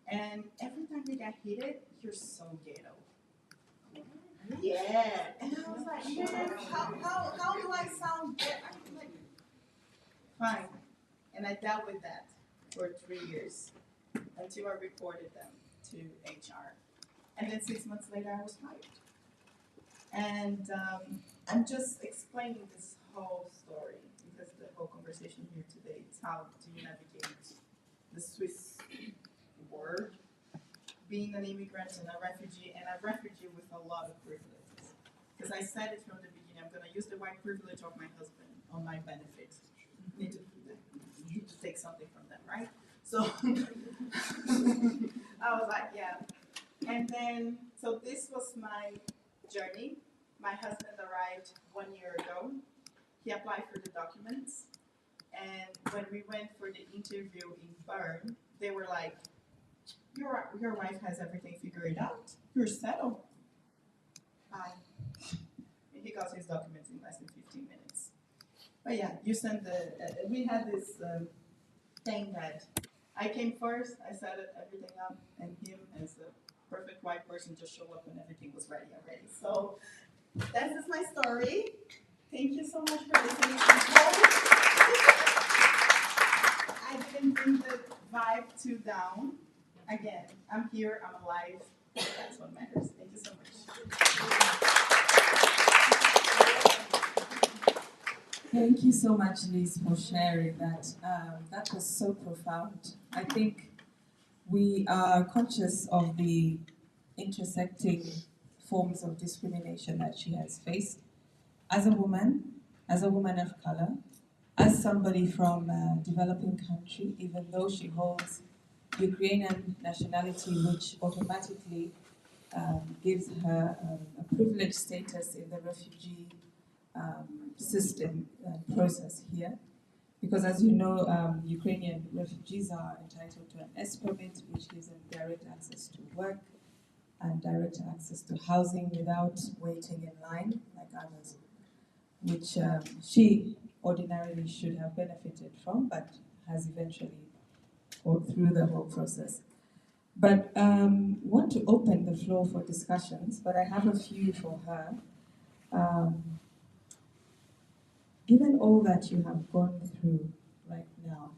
And every time we get heated, you're so ghetto." Yeah. And I was like, "Man, how do I sound ghetto?" I'm like, fine. And I dealt with that for 3 years until I reported them to HR. And then 6 months later, I was fired. And I'm just explaining this whole story because the whole conversation here today is how do you navigate the Swiss word, being an immigrant and a refugee with a lot of privileges. Because I said it from the beginning, I'm going to use the white privilege of my husband on my benefit. Need to take something from them, right? So I was like, yeah. And then, so this was my journey. My husband arrived 1 year ago. He applied for the documents. And when we went for the interview in Bern, they were like, your wife has everything figured out. You're settled. Hi. And he got his documents in less than 15 minutes. But yeah, you sent we had this thing that I came first, I set everything up, and him as the perfect white person just showed up when everything was ready already. So that is my story. Thank you so much for listening. I didn't bring the vibe too down. Again, I'm here, I'm alive. That's what matters. Thank you so much. Thank you so much, Liz, for sharing that. That was so profound. I think we are conscious of the intersecting forms of discrimination that she has faced as a woman of color, as somebody from a developing country, even though she holds Ukrainian nationality, which automatically gives her a privileged status in the refugee system process here. Because as you know, Ukrainian refugees are entitled to an S permit, which gives them direct access to work and direct access to housing without waiting in line like others, which she ordinarily should have benefited from, but has eventually gone through the whole process. But want to open the floor for discussions, but I have a few for her. Given all that you have gone through right now,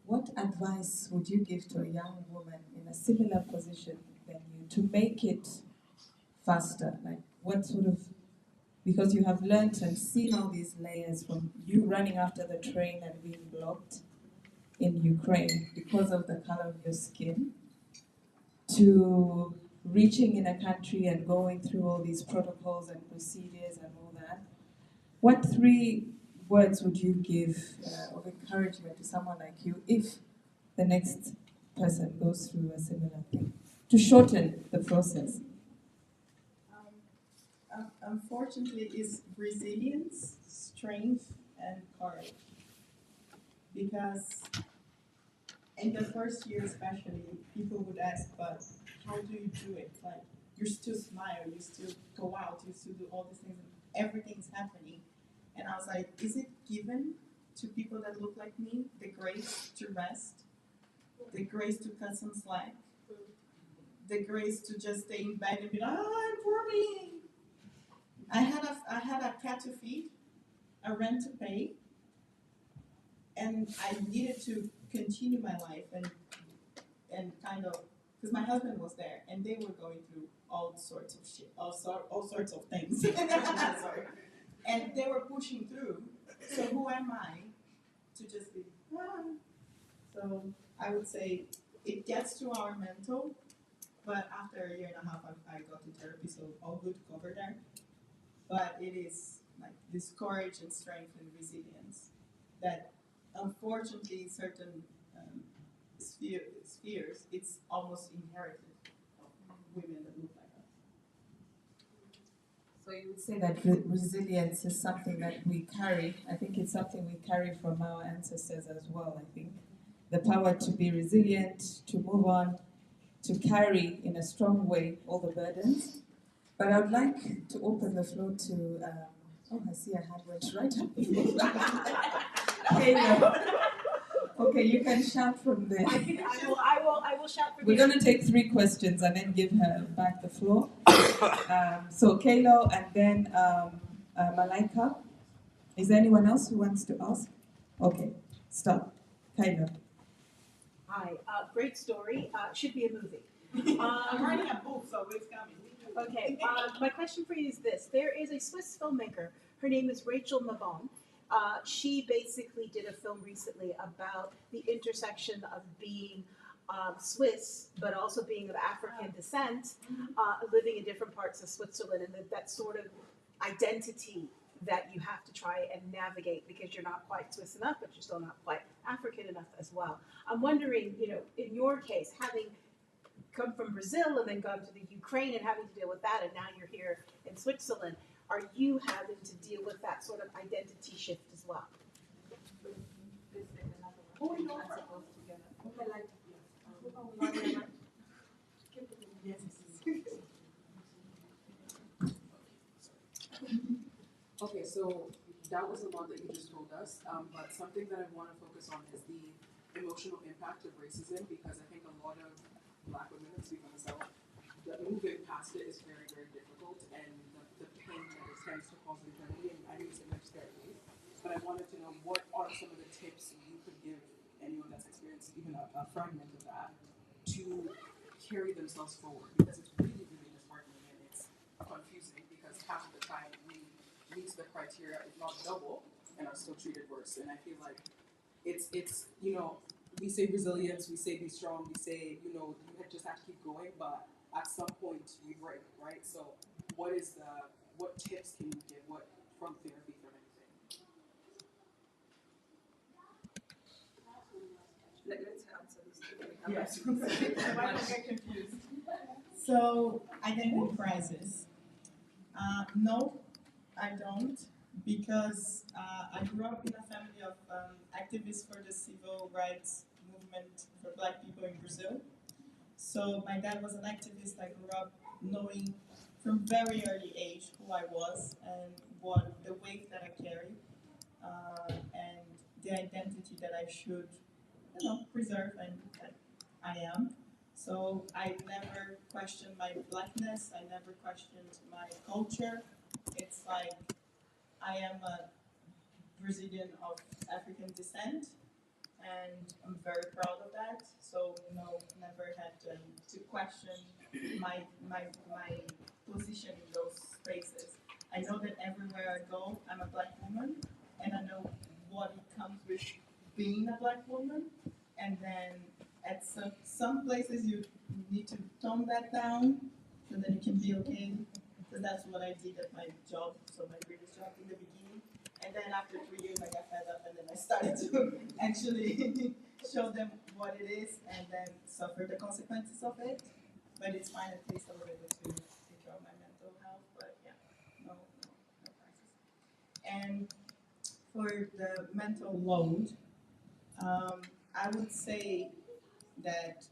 what advice would you give to a young woman in a similar position than you to make it faster? Like what sort of, because you have learned and seen all these layers from you running after the train and being blocked in Ukraine because of the color of your skin, to reaching in a country and going through all these protocols and procedures and all that. What 3 words would you give of encouragement to someone like you if the next person goes through a similar thing, to shorten the process? Unfortunately, is resilience, strength, and courage. Because in the first year especially, people would ask, but how do you do it? Like, you still smile, you still go out, you still do all these things, and everything's happening. And I was like, is it given to people that look like me, the grace to rest, the grace to cut some slack, the grace to just stay in bed and be like, oh, I'm working. I had a cat to feed, a rent to pay, and I needed to continue my life and kind of, because my husband was there and they were going through all sorts of shit, all sorts of things. Sorry. And they were pushing through. So who am I to just be, So I would say it gets to our mental, but after a year and a half I got to therapy, so all good covered there. But it is like this courage and strength and resilience that unfortunately in certain spheres, it's almost inherited of women that look like us. So you would say that resilience is something that we carry. I think it's something we carry from our ancestors as well, I think. The power to be resilient, to move on, to carry in a strong way all the burdens. But I would like to open the floor to, I see a hand went right up. Okay, no. Okay, you can shout from there. I will shout from We're here. going to take 3 questions and then give her back the floor. So Kaylo and then Malaika. Is there anyone else who wants to ask? Okay, stop. Kaylo. Hi, great story. Should be a movie. I'm writing a book, so it's coming. Okay, my question for you is this. There is a Swiss filmmaker. Her name is Rachel Mavon. She basically did a film recently about the intersection of being Swiss, but also being of African descent, living in different parts of Switzerland, and that sort of identity that you have to try and navigate because you're not quite Swiss enough, but you're still not quite African enough as well. I'm wondering, in your case, having come from Brazil and then gone to the Ukraine and having to deal with that, and now you're here in Switzerland, are you having to deal with that sort of identity shift as well? Okay, so that was a lot that you just told us, but something that I want to focus on is the emotional impact of racism, because I think a lot of Black women, and speak for myself, that moving past it is very, very difficult, and the pain that it tends to cause internally, and I know you said next therapy, but I wanted to know what are some of the tips you could give anyone that's experienced even a fragment of that to carry themselves forward, because it's really, really disheartening and it's confusing because half of the time we meet the criteria, if not double, and are still treated worse. And I feel like it's we say resilience, we say be strong, we say you just have to keep going, but at some point you break, right? So what tips can you give? What from therapy, from anything? Let's answer this together. Yes. Why don't I get confused? So, identity crisis. No, I don't, because I grew up in a family of activists for the civil rights movement for Black people in Brazil. So my dad was an activist. I grew up knowing from very early age who I was and what the weight that I carry, and the identity that I should, preserve and that I am. So I never questioned my Blackness. I never questioned my culture. It's like I am a Brazilian of African descent, and I'm very proud of that. So no, never had to question my position in those spaces. I know that everywhere I go, I'm a Black woman, and I know what it comes with being a Black woman. And then at some places you need to tone that down, so that it can be okay. So that's what I did at my job, so my previous job in the beginning. And then after 3 years, I got fed up, and then I started to actually show them what it is, and then suffer the consequences of it. But it's fine, at least I was able to take care of my mental health. But yeah, no crisis. And for the mental load, I would say that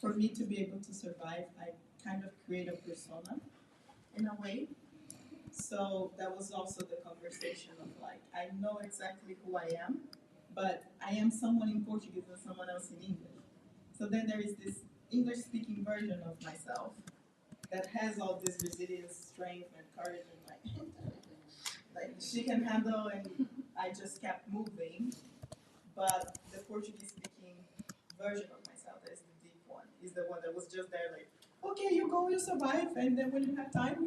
for me to be able to survive, I kind of create a persona in a way. So that was also the conversation of like, I know exactly who I am, but I am someone in Portuguese and someone else in English. So then there is this English speaking version of myself that has all this resilience, strength, and courage, and like she can handle, and I just kept moving. But the Portuguese speaking version of myself is the deep one, is the one that was just there like, okay, you go, you survive, and then when you have time,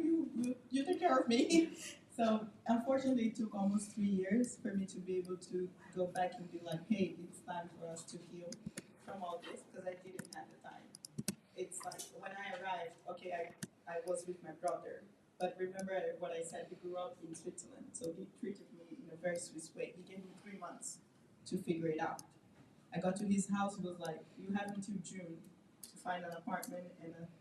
you take care of me. So unfortunately, it took almost 3 years for me to be able to go back and be like, hey, it's time for us to heal from all this, because I didn't have the time. It's like when I arrived, okay, I was with my brother, but remember what I said, he grew up in Switzerland, so he treated me in a very Swiss way. He gave me 3 months to figure it out. I got to his house, he was like, you have until June to find an apartment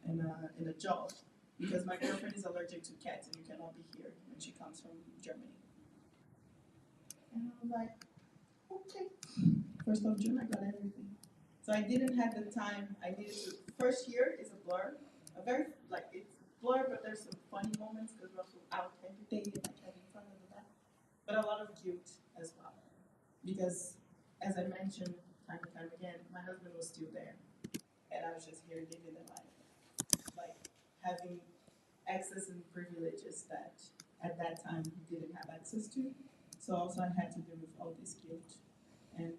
and a job, because my girlfriend is allergic to cats and you cannot be here when she comes from Germany. And I was like, okay. 1st of June, I got everything. So I didn't have the time. I needed to. First year is a blur, a very it's blur, but there's some funny moments because we're also out every day, like having fun and that. But a lot of guilt as well, because as I mentioned time and time again, my husband was still there, and I was just here living the life, like having access and privileges that at that time he didn't have access to. So also I had to deal with all this guilt and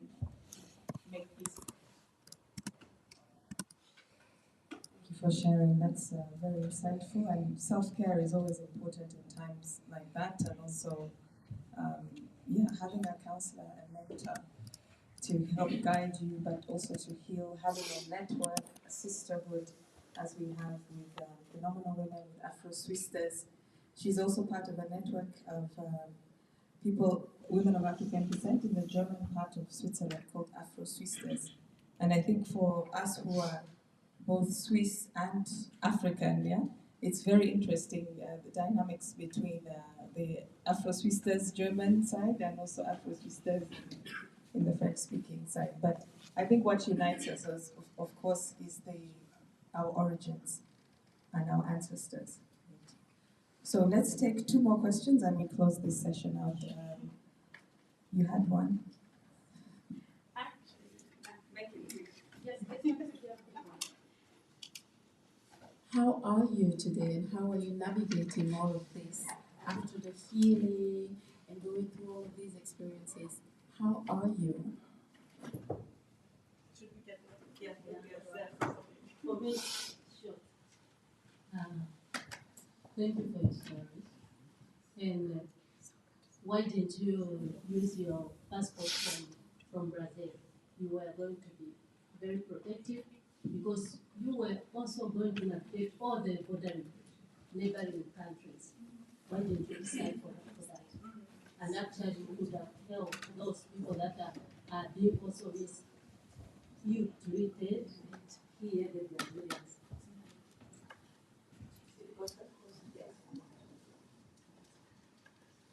make peace. Thank you for sharing. That's very insightful. And self-care is always important in times like that. And also, having a counselor and mentor to help guide you, but also to heal, having a network, a sisterhood, as we have with Phenomenal Women, with Afro Swisters. She's also part of a network of people, women of African descent in the German part of Switzerland called Afro Swisters. And I think for us who are both Swiss and African, it's very interesting, the dynamics between the Afro Swisters German side and also Afro Swisters in the French-speaking side. But I think what unites us, of course, is our origins and our ancestors. So let's take 2 more questions and we close this session out. You had one. How are you today and how are you navigating all of this after the healing and going through all of these experiences? How are you? Should we get for me, sure. Thank you for your story. And why didn't you use your passport from Brazil? You were going to be very protective because you were also going to navigate all the neighboring countries. Why didn't you decide for that? And actually, you could have helped those people that are being also you treated here, the Brazilians.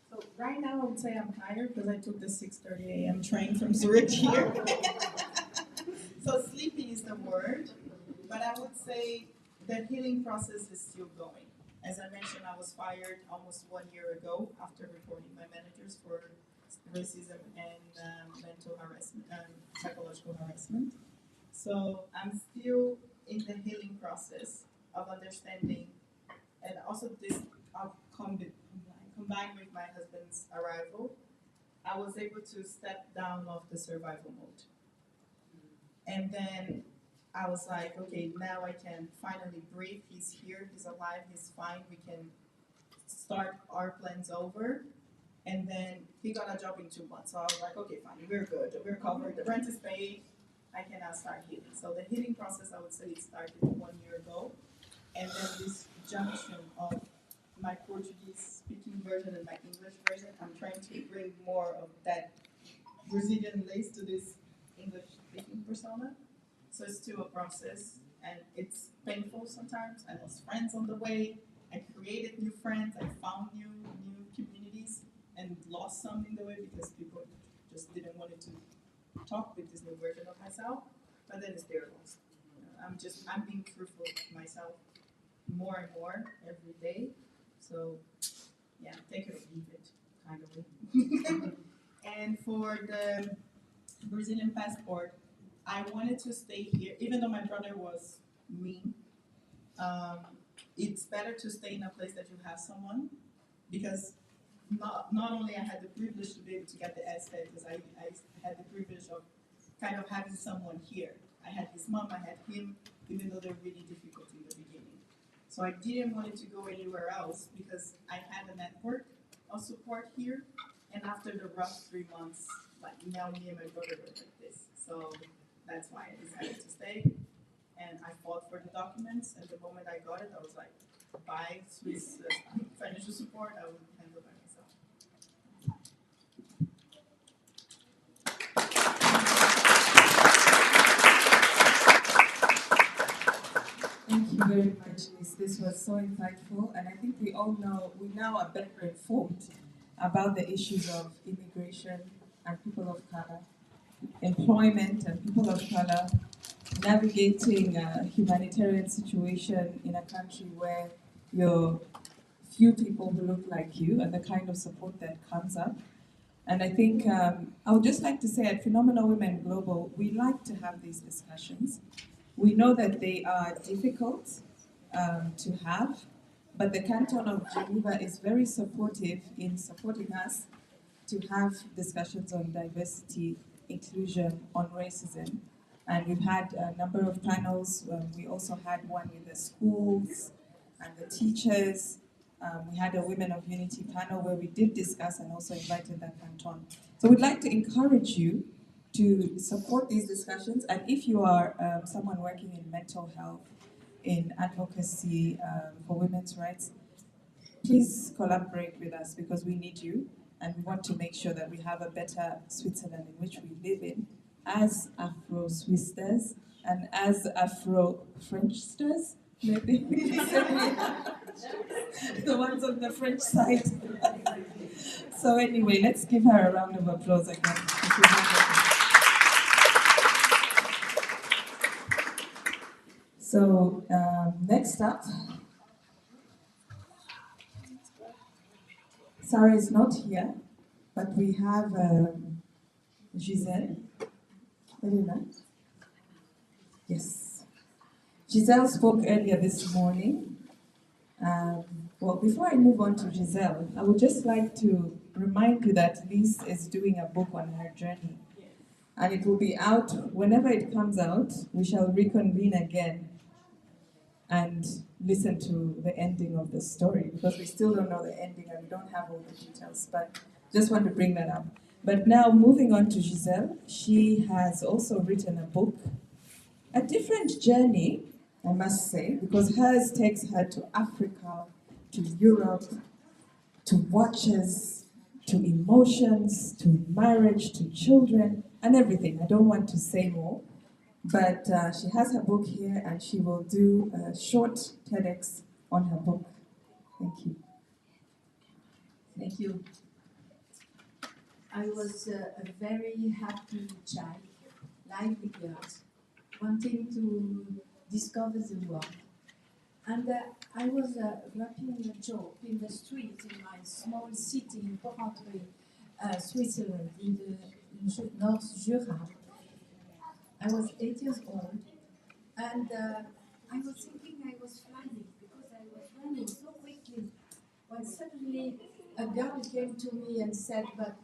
So right now I would say I'm tired because I took the 6:30 a.m. train from Zurich here. So sleepy is the word, but I would say the healing process is still going. As I mentioned, I was fired almost 1 year ago after reporting my managers for racism and mental harassment, psychological harassment. So I'm still in the healing process of understanding, and also this combined with my husband's arrival, I was able to step down of the survival mode. And then I was like, okay, now I can finally breathe. He's here, he's alive, he's fine. We can start our plans over. And then he got a job in 2 months. So I was like, okay, fine, we're good, we're covered, the rent is paid, I can now start healing. So the healing process, I would say, it started 1 year ago. And then this junction of my Portuguese speaking version and my English version, I'm trying to bring more of that Brazilian lace to this English speaking persona. So it's still a process and it's painful sometimes. I lost friends on the way. I created new friends. I found new communities and lost some in the way because people just didn't want to talk with this new version of myself. But then it's their loss. I'm being truthful to myself more and more every day. So yeah, take it or leave it, kind of. And for the Brazilian passport, I wanted to stay here, even though my brother was mean. It's better to stay in a place that you have someone, because not only I had the privilege to be able to get the estate, because I had the privilege of kind of having someone here. I had his mom, I had him, even though they're really difficult in the beginning. So I didn't want to go anywhere else because I had a network of support here. And after the rough 3 months, like now me and my brother were like this. So that's why I decided to stay. And I fought for the documents. And the moment I got it, I was like, bye, Swiss financial support, I will handle by myself. Thank you very much, Liz. This was so insightful, and I think we now are better informed about the issues of immigration and people of color, employment and people of color, navigating a humanitarian situation in a country where you're few people who look like you and the kind of support that comes up. And I think I would just like to say at Phenomenal Women Global, we like to have these discussions. We know that they are difficult to have, but the Canton of Geneva is very supportive in supporting us to have discussions on diversity, inclusion, on racism. And we've had a number of panels. We also had one with the schools and the teachers We had a Women of Unity panel where we did discuss and also invited the canton. So we'd like to encourage you to support these discussions, and if you are someone working in mental health, in advocacy for women's rights, please collaborate with us because we need you and we want to make sure that we have a better Switzerland in which we live in as Afro-Swisters and as Afro-Frenchsters, maybe we can say the ones on the French side. So anyway, let's give her a round of applause again. So next up, Sarah is not here, but we have Giselle. Elena? Yes. Giselle spoke earlier this morning. Well, before I move on to Giselle, I would just like to remind you that Lise is doing a book on her journey. And it will be out whenever it comes out. We shall reconvene again and listen to the ending of the story because we still don't know the ending and we don't have all the details, but just want to bring that up. But now moving on to Giselle, she has also written a book, a different journey, I must say, because hers takes her to Africa, to Europe, to watches, to emotions, to marriage, to children, and everything. I don't want to say more. But she has her book here and she will do a short TEDx on her book. Thank you. Thank you. I was a very happy child, lively girl, wanting to discover the world. And I was rapping a joke in the street in my small city in Porrentruy, Switzerland, in the North Jura. I was 8 years old, and I was thinking I was flying because I was running so quickly. When suddenly a girl came to me and said, "But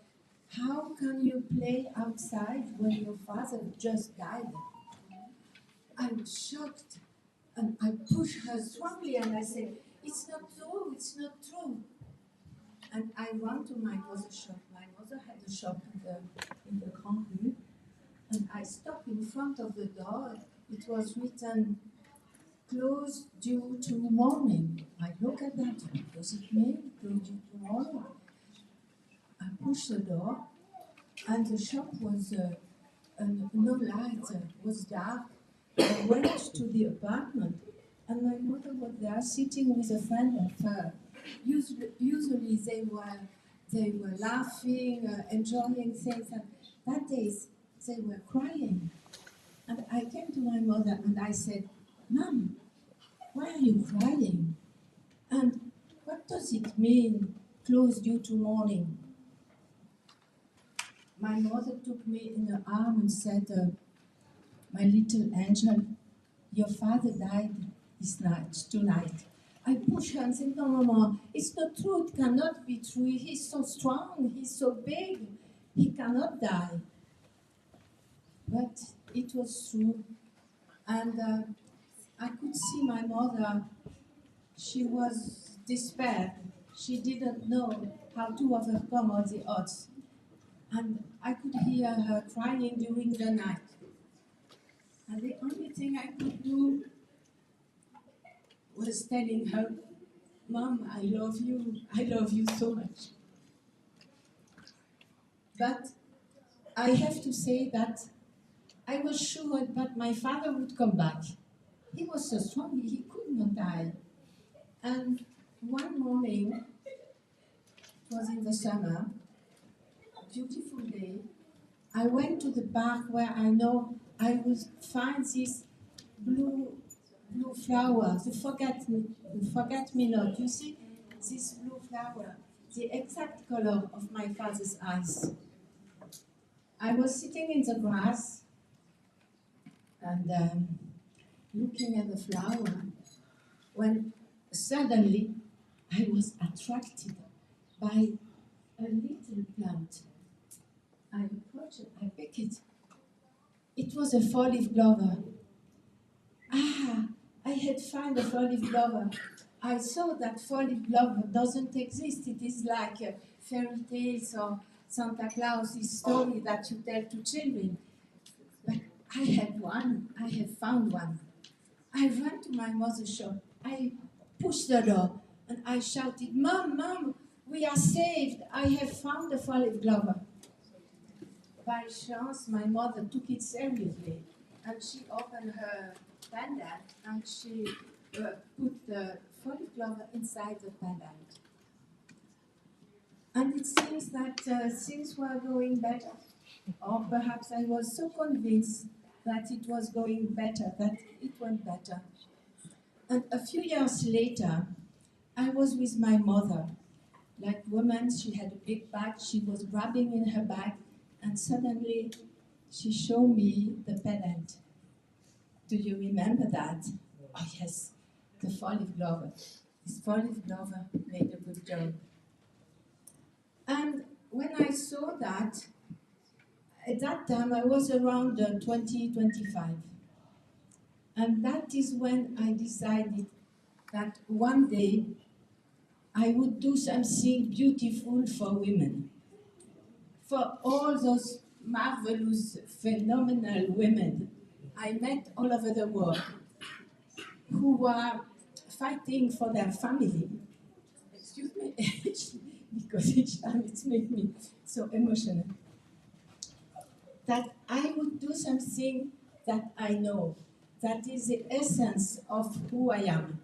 how can you play outside when your father just died?" I was shocked, and I pushed her strongly, and I said, "It's not true, it's not true." And I ran to my mother's shop. My mother had a shop in the Grand Rue. And I stopped in front of the door. It was written, "Closed due to mourning." I look at that. What does it mean, closed due to mourning? I pushed the door, and the shop was no light, was dark. I went to the apartment, and my mother was there sitting with a friend of her. Usually they were laughing, enjoying things, and that day they were crying. And I came to my mother and I said, "Mom, why are you crying? And what does it mean, closed due to mourning?" My mother took me in her arm and said, "My little angel, your father died tonight." I pushed her and said, "No, Mama, it's not true, it cannot be true. He's so strong, he's so big, he cannot die." But it was true. And I could see my mother, she was despaired. She didn't know how to overcome all the odds. And I could hear her crying during the night. And the only thing I could do was telling her, "Mom, I love you so much." But I have to say that I was sure that my father would come back. He was so strong, he could not die. And one morning, it was in the summer, a beautiful day, I went to the park where I know I would find this blue flower, the forget-me-not. You see, this blue flower, the exact color of my father's eyes. I was sitting in the grass and looking at the flower when suddenly I was attracted by a little plant. I approached it, I picked it. It was a four-leaf clover. I had found a four-leaf clover. I saw that four-leaf clover doesn't exist. It is like fairy tales or Santa Claus's story that you tell to children. But I had one. I have found one. I ran to my mother's shop. I pushed the door and I shouted, "Mom, Mom, we are saved. I have found the four-leaf clover." By chance, my mother took it seriously and she opened her pendant and she put the four-leaf clover inside the pendant. And it seems that things were going better. Or perhaps I was so convinced that it was going better, that it went better. And a few years later, I was with my mother. Like woman, she had a big bag, she was grabbing in her bag, and suddenly she showed me the pendant. Do you remember that? Oh yes, the four-leaf clover. This four-leaf clover made a good job. And when I saw that, at that time I was around 20, 25. And that is when I decided that one day I would do something beautiful for women. For all those marvelous, phenomenal women I met all over the world who were fighting for their family. Excuse me, because each time it's made me so emotional. That I would do something that I know, that is the essence of who I am.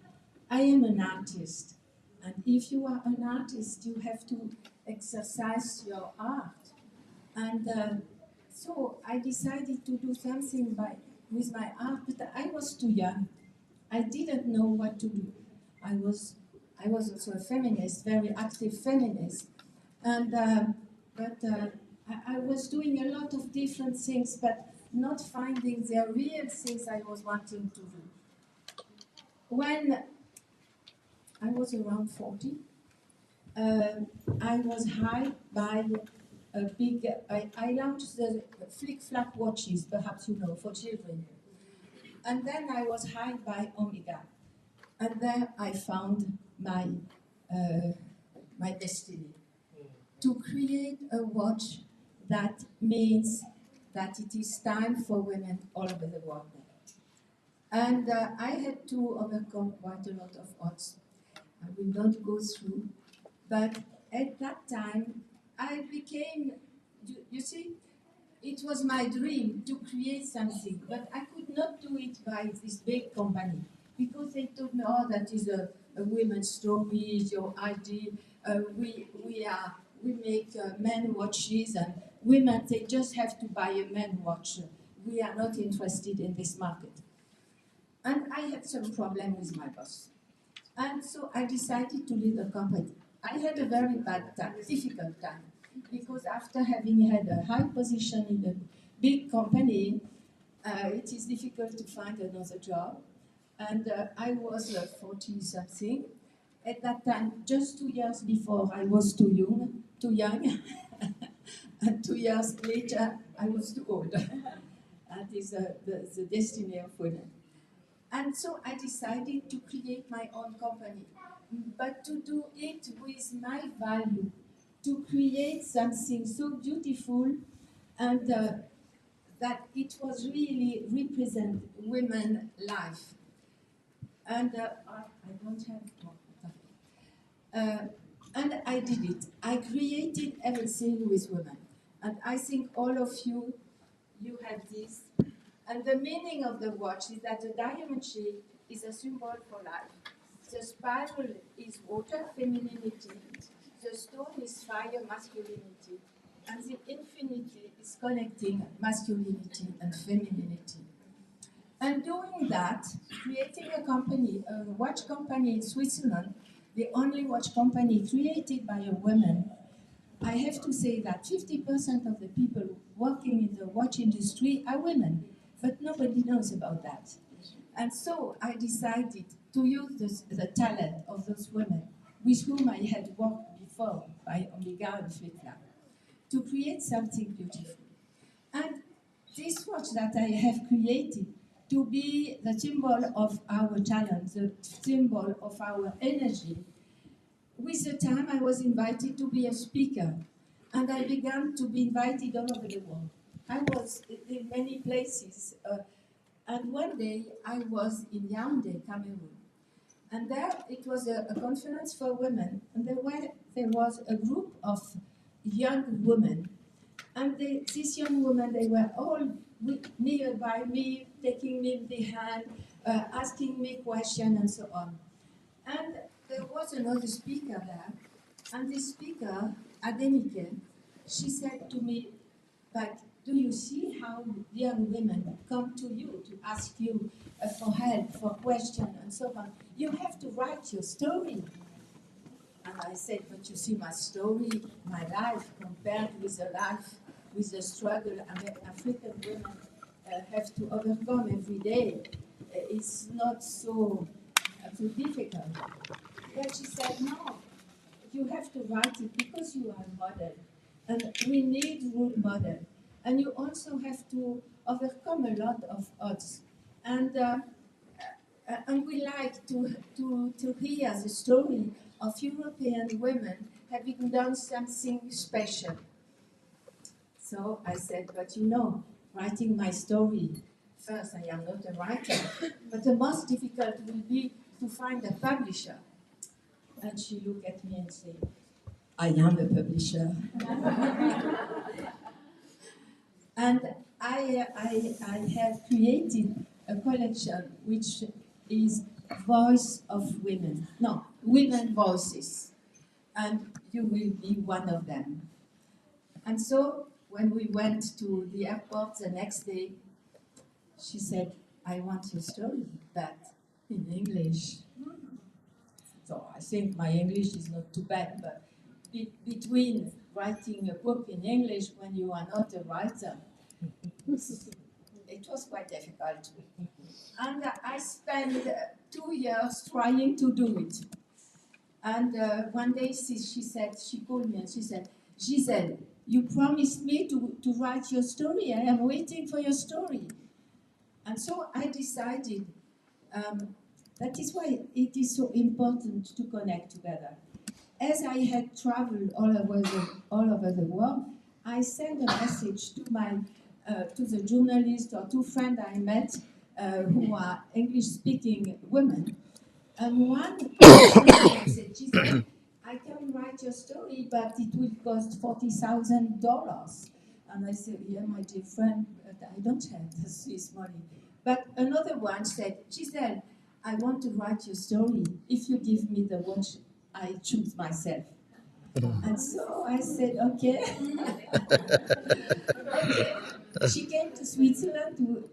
I am an artist, and if you are an artist, you have to exercise your art. And so I decided to do something with my art, but I was too young. I didn't know what to do. I was also a feminist, very active feminist, but I was doing a lot of different things, but not finding the real things I was wanting to do. When I was around 40, I was hired by a big, I launched the flick-flack watches, perhaps you know, for children. And then I was hired by Omega. And there I found my destiny. To create a watch that means that it is time for women all over the world. And I had to overcome quite a lot of odds. I will not go through, but at that time I became, you see, it was my dream to create something, but I could not do it by this big company because they told me, "Oh, that is a women's story, your idea. We make men watches, and women they just have to buy a man watch. We are not interested in this market." And I had some problem with my boss, and so I decided to leave the company. I had a very bad time, difficult time, because after having had a high position in a big company, it is difficult to find another job. And I was 40-something. At that time, just 2 years before, I was too young. And 2 years later, I was too old. That is the destiny of women. And so I decided to create my own company, but to do it with my value, to create something so beautiful and that it was really represent women life. And I don't have more. And I did it. I created everything with women. And I think all of you have this. And the meaning of the watch is that the diamond shape is a symbol for life. The spiral is water, femininity. The stone is fire, masculinity. And the infinity is connecting masculinity and femininity. And doing that, creating a company, a watch company in Switzerland, the only watch company created by a woman, I have to say that 50% of the people working in the watch industry are women, but nobody knows about that. And so I decided to use the talent of those women with whom I had worked before by Omega and Flickr to create something beautiful. And this watch that I have created to be the symbol of our talent, the symbol of our energy. With the time, I was invited to be a speaker, and I began to be invited all over the world. I was in many places, and one day I was in Yaoundé, Cameroon, and there it was a conference for women, and there was a group of young women, and these young women, they were all nearby me, taking me in the hand, asking me questions and so on. And there was another speaker there, and this speaker, Adenike, she said to me, but do you see how young women come to you to ask you for help, for questions, and so on? You have to write your story. And I said, but you see, my story, my life, compared with the life, with the struggle African women have to overcome every day, it's not so difficult. But she said, no, you have to write it because you are a model. And we need role model. And you also have to overcome a lot of odds. And we like to hear the story of European women having done something special. So I said, but you know, writing my story, first I am not a writer, but the most difficult will be to find a publisher. And she looked at me and said, I am a publisher. And I have created a collection which is Voice of Women. No, Women Voices. And you will be one of them. And so when we went to the airport the next day, she said, I want your story, but in English. So I think my English is not too bad, but between writing a book in English when you are not a writer, it was quite difficult. And I spent 2 years trying to do it. And one day she called me and she said, Giselle, you promised me to write your story. I am waiting for your story. And so I decided that is why it is so important to connect together. As I had traveled all over the world, I sent a message to the journalists or two friends I met who are English-speaking women. And one said, Giselle, I can write your story, but it will cost $40,000. And I said, yeah, my dear friend, but I don't have this money. But another one said, Giselle, I want to write your story. If you give me the watch, I choose myself. And so I said, okay. Okay. She came to Switzerland.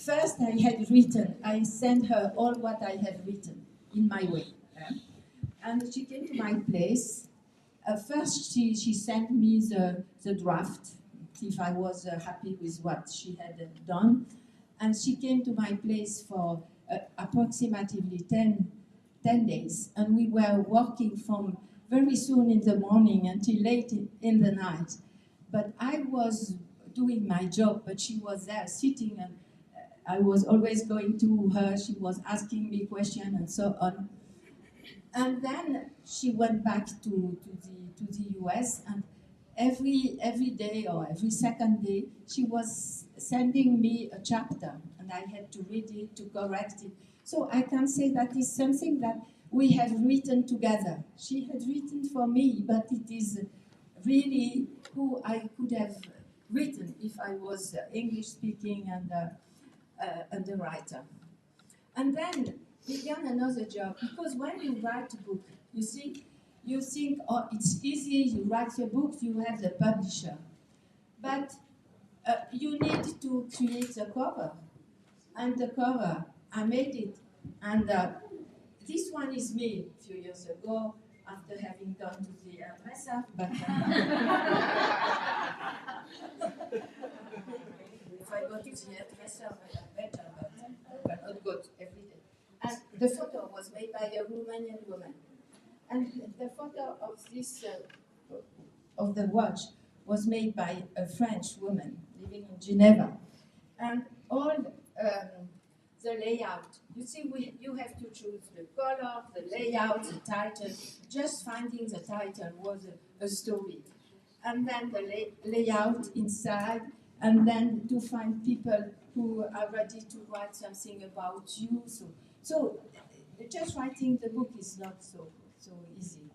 First I sent her all what I had written in my way. And she came to my place. First, she sent me the draft, if I was happy with what she had done. And she came to my place for approximately 10 days. And we were working from very soon in the morning until late in the night. But I was doing my job, but she was there sitting, and I was always going to her. She was asking me questions and so on. And then she went back to the US, and every day or every second day, she was sending me a chapter, and I had to read it, to correct it. So I can say that is something that we have written together. She had written for me, but it is really who I could have written if I was English speaking and a writer. And then began another job, because when you write a book, you see, you think, oh, it's easy, you write your book, you have the publisher. But you need to create the cover. And the cover, I made it. And this one is me a few years ago, after having gone to the hairdresser. But if I go to the hairdresser, I am better, but I cannot go every day. And the photo was made by a Romanian woman. And the photo of this, of the watch, was made by a French woman living in Geneva. And all the layout. You see, you have to choose the color, the layout, the title. Just finding the title was a story. And then the layout inside, and then to find people who are ready to write something about you. So just writing the book is not so easy.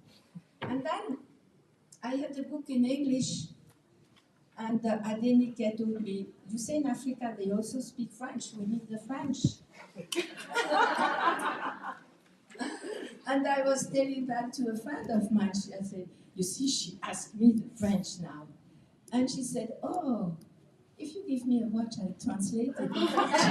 And then I had a book in English, and Adenike told me, you say in Africa they also speak French, we need the French. And I was telling that to a friend of mine. I said, you see, she asked me the French now. And she said, oh, if you give me a watch, I'll translate it in French.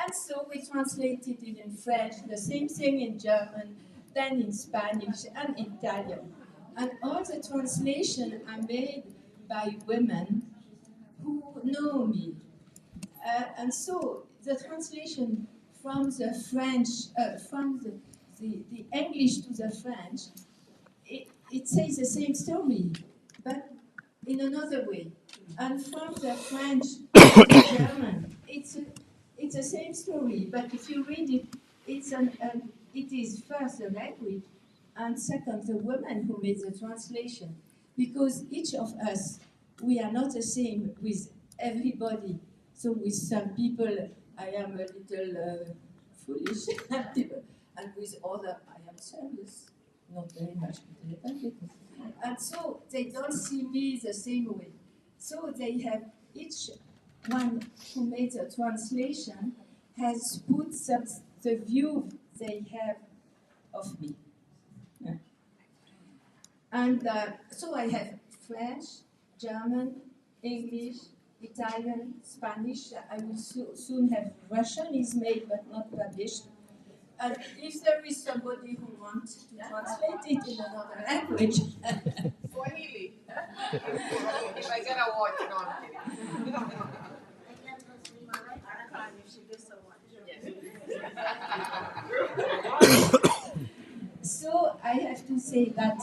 And so we translated it in French, the same thing in German, then in Spanish and Italian. And all the translations are made by women who know me. And so the translation from the French, from the English to the French, it says the same story, but in another way. And from the French to the German, it's the same story, but if you read it, it is first the language, and second the woman who made the translation. Because each of us, we are not the same with everybody. So with some people, I am a little foolish, and with others, I am serious. Not very much, but a little bit. And so they don't see me the same way. So they have each one who made the translation has put the view they have of me. Yeah. And so I have French, German, English, Italian, Spanish. I will soon have Russian is made but not published. And if there is somebody who wants to translate it in another language. Swahili. If I get a watch, no, I'm kidding. So I have to say that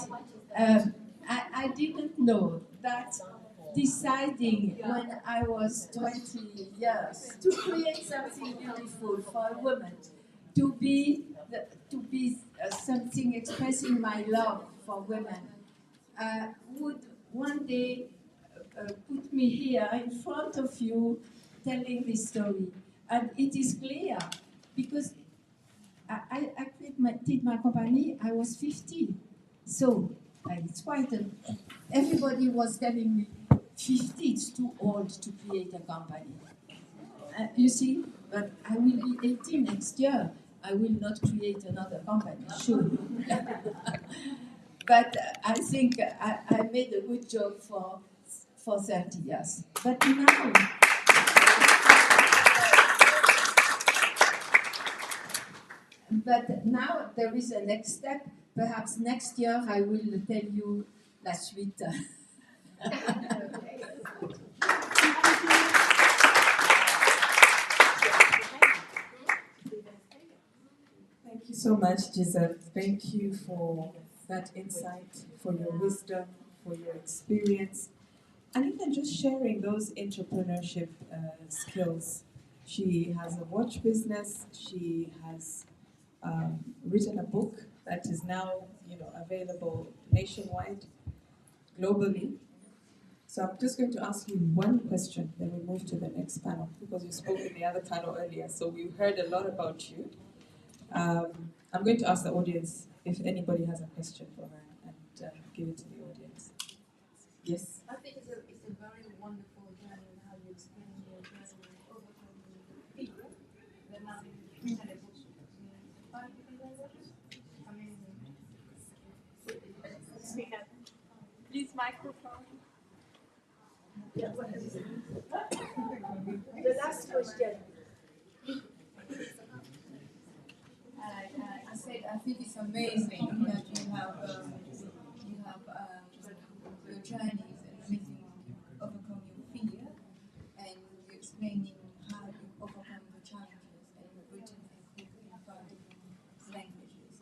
I didn't know that deciding when I was 20 years to create something beautiful for a woman, to be something expressing my love for women, would one day put me here in front of you telling this story. And it is clear because I did my company, I was 50. So it's quite everybody was telling me 50 is too old to create a company. You see, but I will be 80 next year. I will not create another company, sure. But I think I made a good job for 30 years. But now, there is a next step. Perhaps next year I will tell you la suite. Thank you so much, Giselle. Thank you for that insight, for your wisdom, for your experience, and even just sharing those entrepreneurship skills. She has a watch business. She has written a book that is now, available nationwide, globally. So I'm just going to ask you one question, then we move to the next panel, because you spoke in the other panel earlier, so we heard a lot about you. I'm going to ask the audience if anybody has a question for her, and give it to the audience. Yes? I think it's a very wonderful journey in how you explain your journey overcoming fear. The man had a book. 5 different languages. Amazing. Please, microphone. The last question. I said I think it's amazing that you have your journey is amazing to overcome your fear, and you're explaining how you overcome the challenges, and you've written a book in 5 different languages.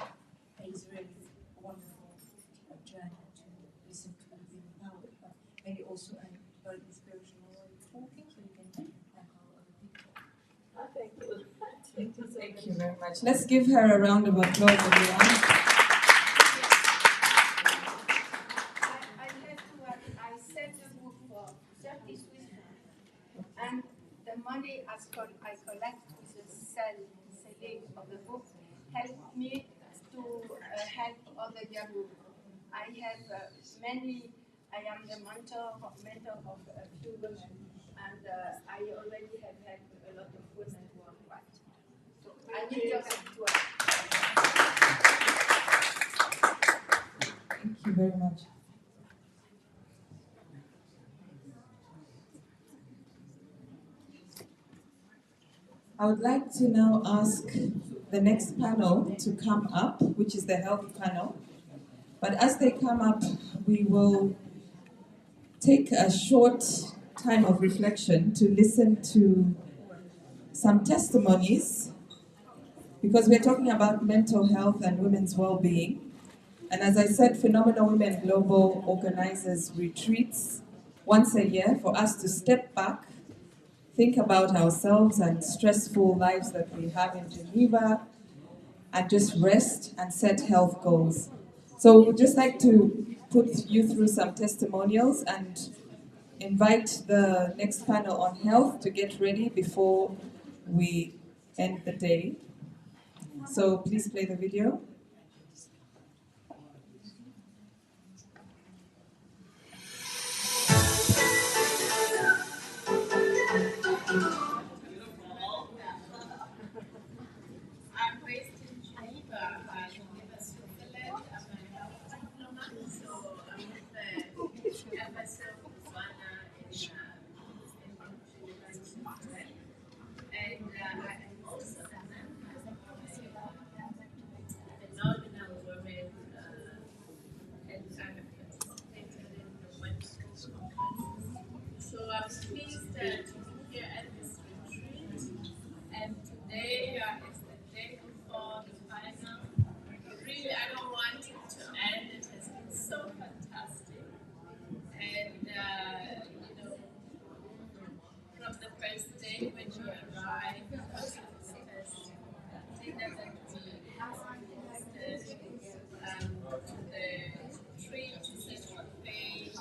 It's really a wonderful journey to listen to and be empowered by, and also a very inspirational. Thank you very much. Let's give her a round of applause, everyone. I have to add, I set the book for 30 Swiss francs, and the money I collect with the selling of the book helped me to help other young women. I have I am the mentor of a few women, and I already have helped a lot of women worldwide. So I need your help to help. Thank you very much. I would like to now ask the next panel to come up, which is the health panel. But as they come up, we will take a short time of reflection to listen to some testimonies, because we're talking about mental health and women's well-being. And as I said, Phenomenal Women Global organizes retreats once a year for us to step back, think about ourselves and stressful lives that we have in Geneva, and just rest and set health goals. So we'd just like to put you through some testimonials and invite the next panel on health to get ready before we end the day. So please play the video. I'm based in Geneva, Switzerland. I'm a health diplomat, so I'm with the embassy of Botswana in Geneva, Switzerland. And I am also a member of the Phenomenal Women, and I have participated in the wonderful conference. So I'm pleased to be here at this retreat. And today is the day before the final. Really, I don't want it to end. It has been so fantastic. And, from the first day when you arrived, the first dinner that we hosted, to the treat that you paid,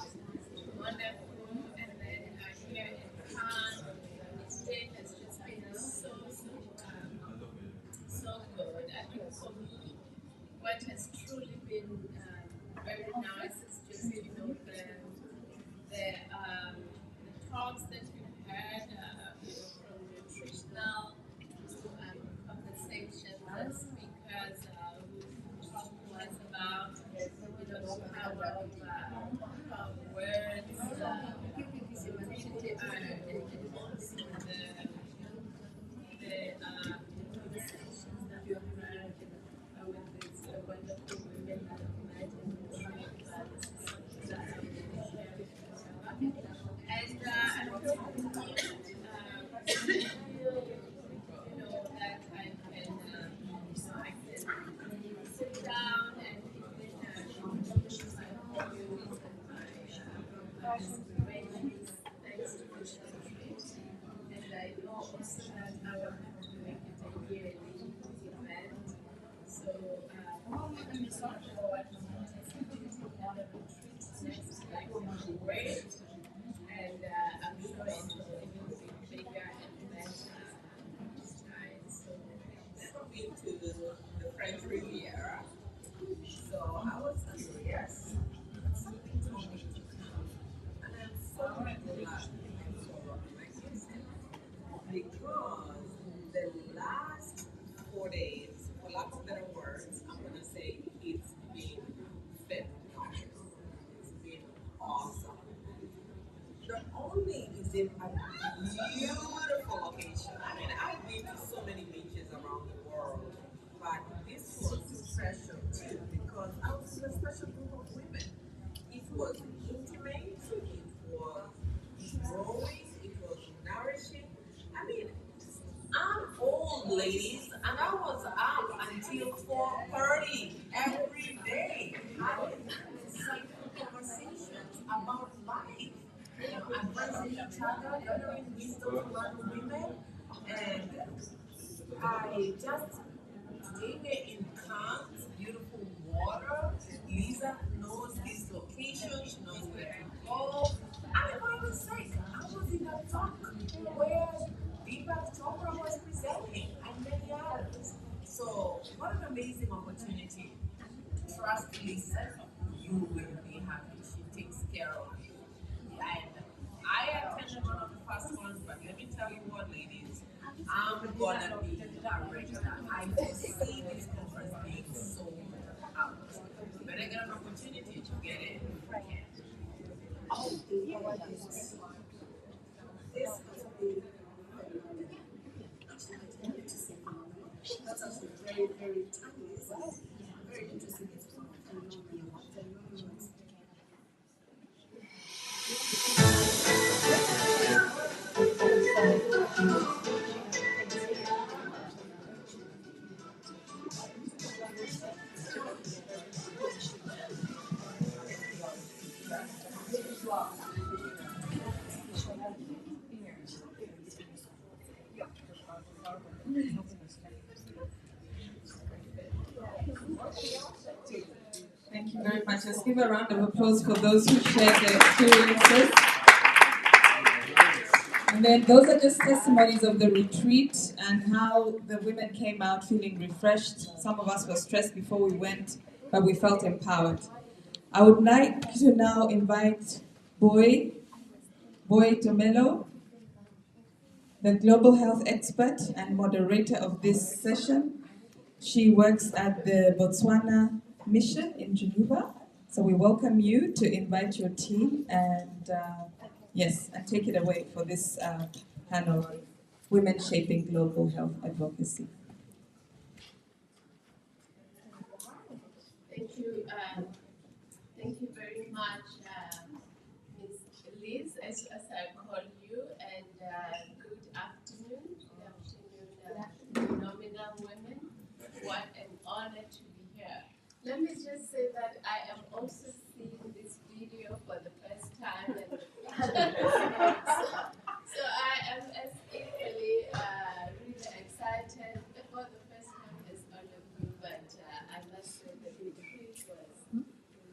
wonderful. And then here in Cannes, today has just been so good. I think for me, what has truly been very nice is just the talks that we've had, from nutritional to conversations and speakers talking to us about the power of words, and also the conversations that we've had with these wonderful women that I've met in the street. This is something that I will share with you. And I hope that I can sit down and even my views and my aspirations thanks to this retreat. And I know also that I will have to make it a yearly event. So I'm looking forward to participating in the retreats next year. It will be great. And I'm sure it will be bigger and better each time. So never been to the French Riviera. So I was curious. Something told me to come. And I'm so glad I'm so recommended because the last 4 days, for lack of better words, I'm gonna say it's been phenomenal. It's been awesome. Not only is it a beautiful location, I mean, I've been to so many beaches around the world, but this was special too because I was with a special group of women. It was intimate, it was growing, it was nourishing. I mean, I'm old, ladies, and I was up until 4:30 every day having insightful conversations about life. Advising each other, gathering wisdom from other women, and I just stay there in calm, beautiful water. Lisa knows this location, she knows where to go. And for heaven's sake, I was in a talk where Deepak Chopra was presenting and many others. So what an amazing opportunity. Trust Lisa, you will be happy. She takes care of you. And I attended one of the first ones, but let me tell you what, ladies, I'm gonna be a regular. I foresee this conference being sold out. When I get an opportunity to get in, I can. Oh, this has been that's actually very, very timely. Very interesting. Thank you very much. Let's give a round of applause for those who shared their experiences. And then those are just testimonies of the retreat and how the women came out feeling refreshed. Some of us were stressed before we went, but we felt empowered. I would like to now invite Boy Tomelo, the global health expert and moderator of this session. She works at the Botswana mission in Geneva. So we welcome you to invite your team and yes, and take it away for this panel, Women Shaping Global Health Advocacy. Thank you very much, Ms. Liz, as I call you, and good afternoon, phenomenal women. What an honor to be here. Let me just say that I am also seeing this video for the first time, and so I am as equally really excited for the first time as all of you, but I must say that the retreat was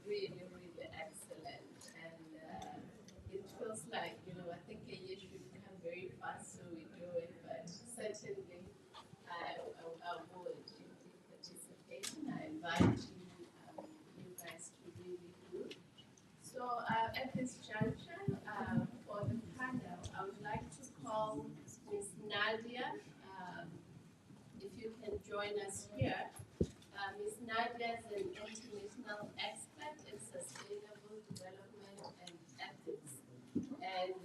really, really excellent, and it feels like, I think a year should come very fast, so we do it, but certainly I would indeed participate, and I invite you guys to really do. So at this junction, for the panel, I would like to call Ms. Nadia, if you can join us here. Ms. Nadia is an international expert in sustainable development and ethics, and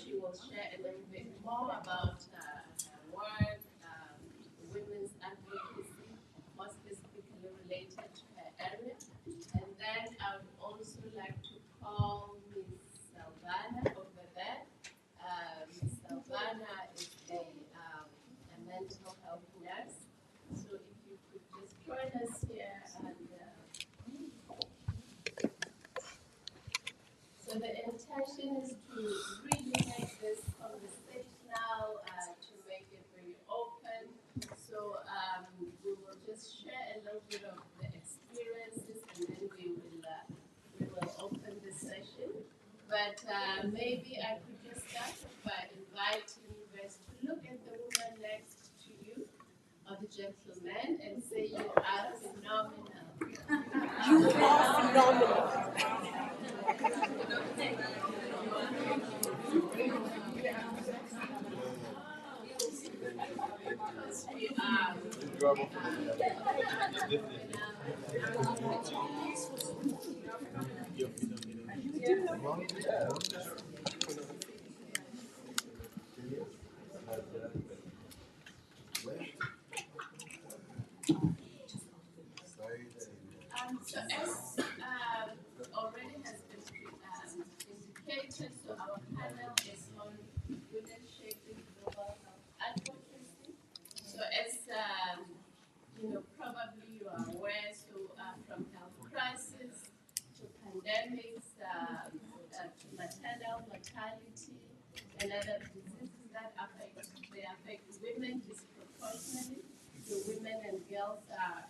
she will share a little bit more about her work, women's advocacy, more specifically related to her area. And then I would also like to call Ms. Salvana over there. Ms. Salvana is a mental health nurse. So if you could just join us here, and so the intention is to really make this conversational, to make it very open. So we will just share a little bit of the experiences, and then we will open the session. But maybe I could just start by inviting you guys to look at the woman next to you, or the gentleman, and say you are phenomenal. You are phenomenal. So as already has been indicated, so our panel is on women shaping global health advocacy. So as probably you are aware, so from health crisis to pandemics to maternal girls are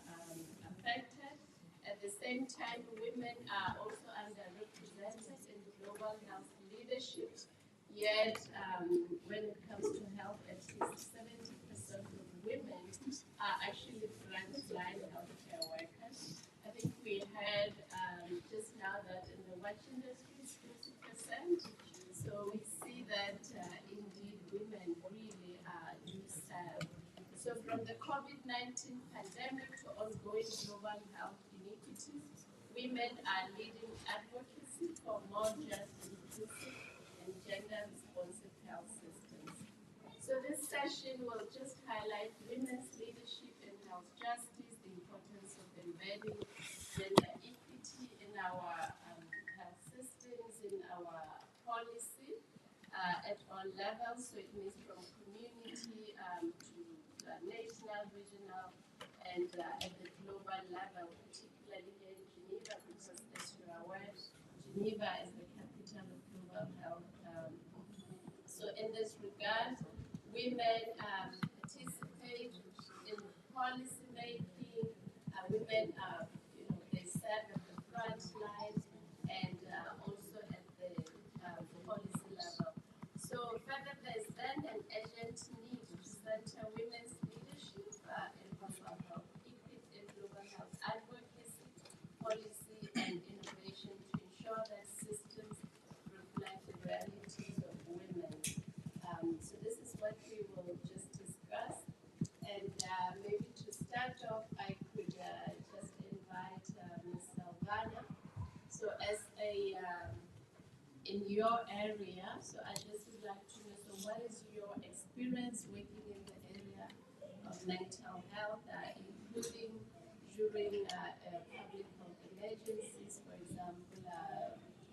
affected. At the same time, women are also underrepresented in global health leadership. Yet, when it comes to health, at least 70% of women are actually frontline healthcare workers. I think we heard just now that in the watch industry it's 50%. So we see that indeed women really do serve. So from the COVID-19 pandemic to ongoing global health inequities, women are leading advocacy for more just, inclusive, and gender-responsive health systems. So this session will just highlight women's leadership in health justice, the importance of embedding gender equity in our health systems, in our policy at all levels. So it means from community to national, regional, and at the global level, particularly here in Geneva, because as you are aware, Geneva is the capital of global health. So in this regard, women participate in policy making. Women are, they serve at the front line and also at the policy level. So further, there's then an urgent need to center women's leadership in global health advocacy, policy, and innovation to ensure that systems reflect the realities of women. So this is what we will just discuss. And maybe to start off, I could just invite Ms. Salvana. So as a, in your area, so I just would like to know, so what is your experience working in the area of mental health, including during public health emergencies, for example,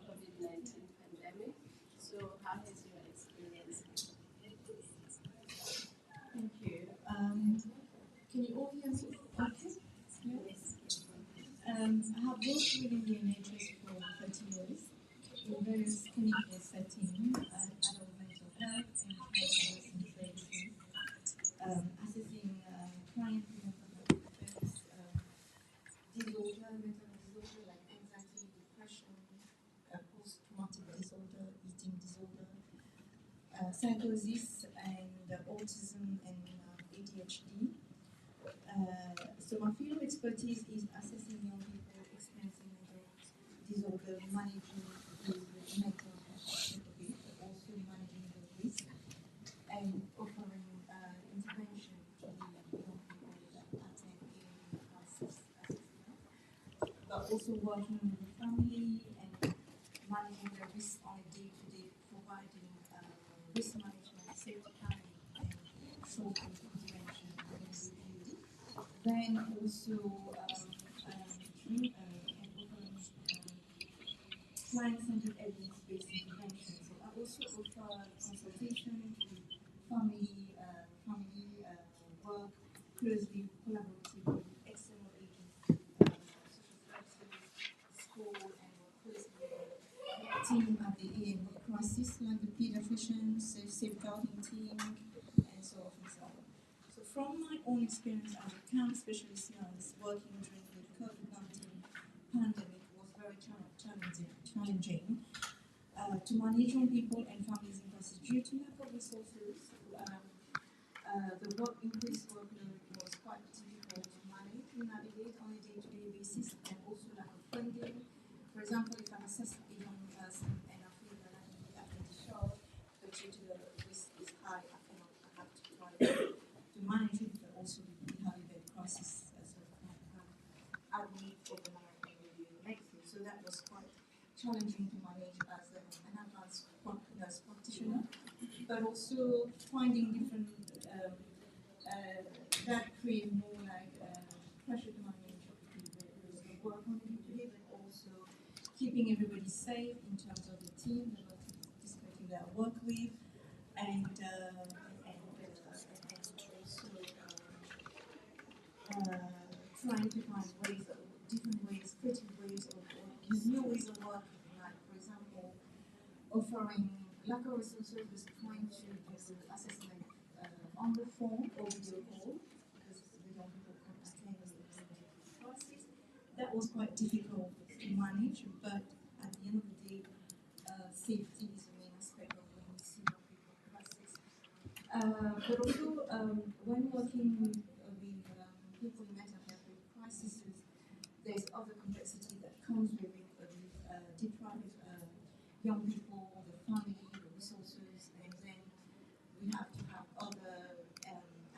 COVID-19 pandemic? So how has your experience been? Thank you. Can you all hear me? Okay. Yes. I have worked within the NHS for 30 years in various clinical settings, adult mental health and health services, assessing client mental health affairs, disorder, mental disorder like anxiety, depression, post-traumatic disorder, eating disorder, psychosis, and autism and ADHD. So my field of expertise is assessing young people experiencing mental disorder, managing the mental health but also managing the risk and offering intervention to the young people that attend in crisis assessment, but also working with the family and managing the risk on a day-to-day, providing risk management, safety planning, and short-term intervention and review. Then also client-centered evidence-based intervention. So I also offer consultation to family work closely, collaboratively with external agencies, social services, school, and work closely with the team at the EM crisis, like the pediatricians, safeguarding team, and so on and so on. So from my own experience as a camp specialist nurse working during the COVID-19 pandemic was very challenging to manage young people and families in crisis due to lack of resources. The increased workload was quite difficult to manage, to navigate on a day-to-day basis, and also lack of funding. For example, if I'm assessing a young person and I feel that I can be after the show, but due to the risk is high, I have to try to manage it, but also we have a bed crisis as well. Admit, overnight, and review the next day. So that was quite challenging to manage as an advanced nurse practitioner, but also finding different that create more like pressure to manage the work on the day, but also keeping everybody safe in terms of the team, the participating that I work with, and also trying to find ways, different ways, creative ways of new ways of working. Like, for example, offering lack of resources, trying to do assessment on the phone or video call, because we don't people can't was quite difficult to manage, but at the end of the day, safety is the main aspect of when we see young people in crisis. But also, when working with people in mental health with crises, there's other complexity that comes with it, deprive young people, the family, the resources, and then we have to have other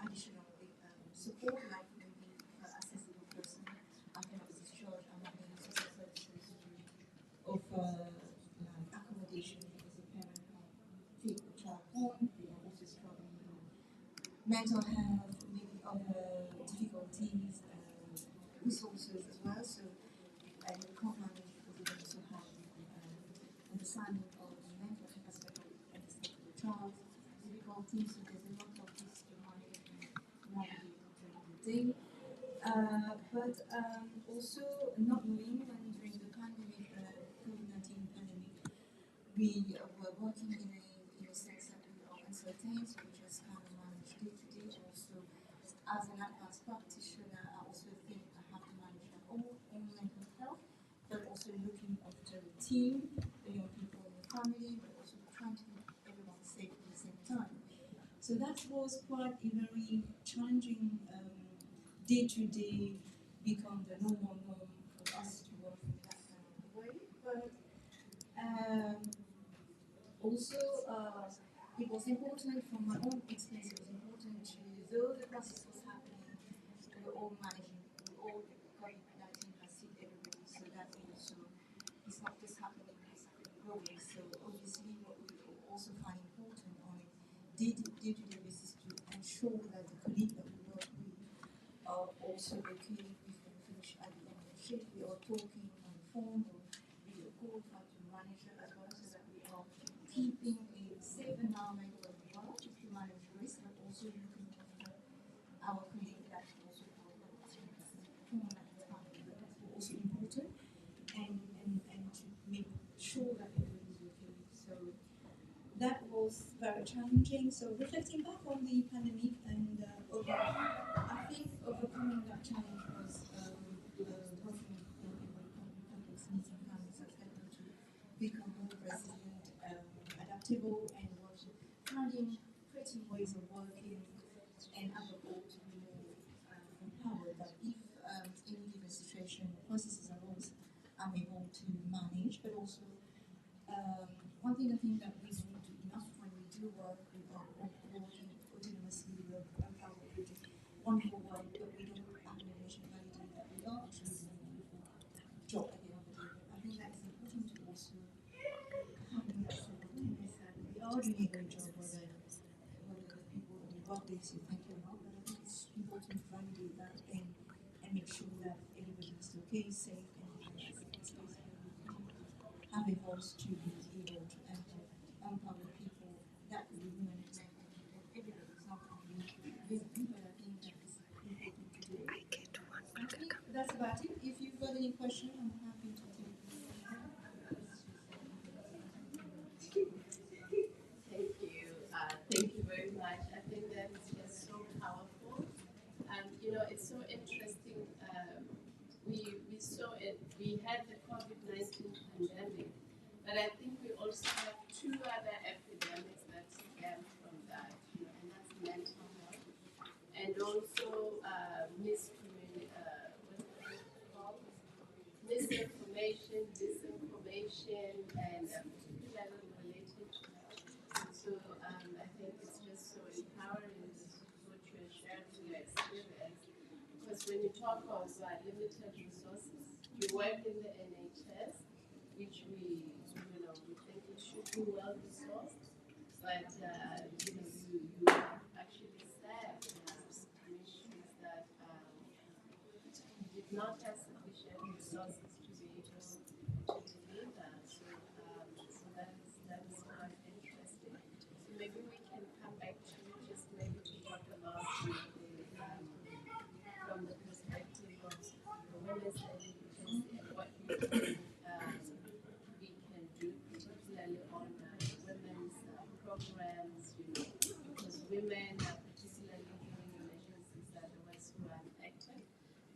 additional support, like maybe accessible person after discharge and having social services to offer accommodation because the parent can't take the child home, they are also struggling with mental health, maybe other difficulties, resources as well. So we can't manage because we also have understanding of the mental health aspect of the child, difficulties, so there's a lot of this to manage and navigate during the day. But also not knowing when during the pandemic, COVID-19 pandemic, we were working in a sense that we are uncertain, so we just kind of manage day to day. Also, as an advanced practitioner, I also think I have to manage my own mental health, but also looking after the team, the young people in the family, but also trying to keep everyone safe at the same time. So that was quite a very challenging day-to-day, become the normal norm for us to work in that kind of way. But also, it was important from my own experience, it was important to, though the crisis was happening, we were all managing, COVID-19 has hit everybody, so that also, it's not just happening, it's happening globally. So obviously what we also find important on a day-to-day basis to ensure that the colleagues that we work with are also okay if we finish at the end of the shift. We are talking on the phone or video call, try to manage it as well so that we are keeping a safe environment where we are to manage risk, but also looking after our colleagues that also have that's also important and to make sure that everybody is okay. So that was very challenging. So reflecting back on the pandemic and I think overcoming that challenge was working with people with complex needs and families has helped them to become more resilient, adaptable, and was finding creative ways of working and as a whole to be more empowered. That if any given situation processes arose, I'm able to manage, but also one thing I think that we don't do enough when we do work, we are working autonomously, we are empowered, we do wonderful work, but we don't acknowledge and validate that we are actually doing a wonderful job at the end of the day. I think that is important to also having that sort of awareness that we are doing a great job, whether the people in the workplace say thank you or not, but I think it's important to validate that and make sure that everybody is okay, safe, and has a space where we have a voice to be able to empower people. That could be women and men, everybody is not only women, but I think that is important to do. I think that's about it. If you've got any questions, I'm happy to take them. Thank you very much. I think that is just so powerful. It's so interesting. We saw it. We had the COVID-19 pandemic, but I think we also have two other epidemics that stem from that, and that's mental health and also misinformation, disinformation, and particularly related to health. So I think it's just so empowering what you're sharing your experience. Because when you talk of limited resources, you work in the NHS, which we think it should be well resourced, but you actually said situations that did not have sufficient resources to be able to deliver. So that is quite interesting. So maybe we can come back to just maybe to talk about from the perspective of the women's education and what we can do, particularly on women's programs, because women, particularly during emergencies, are the ones who are affected.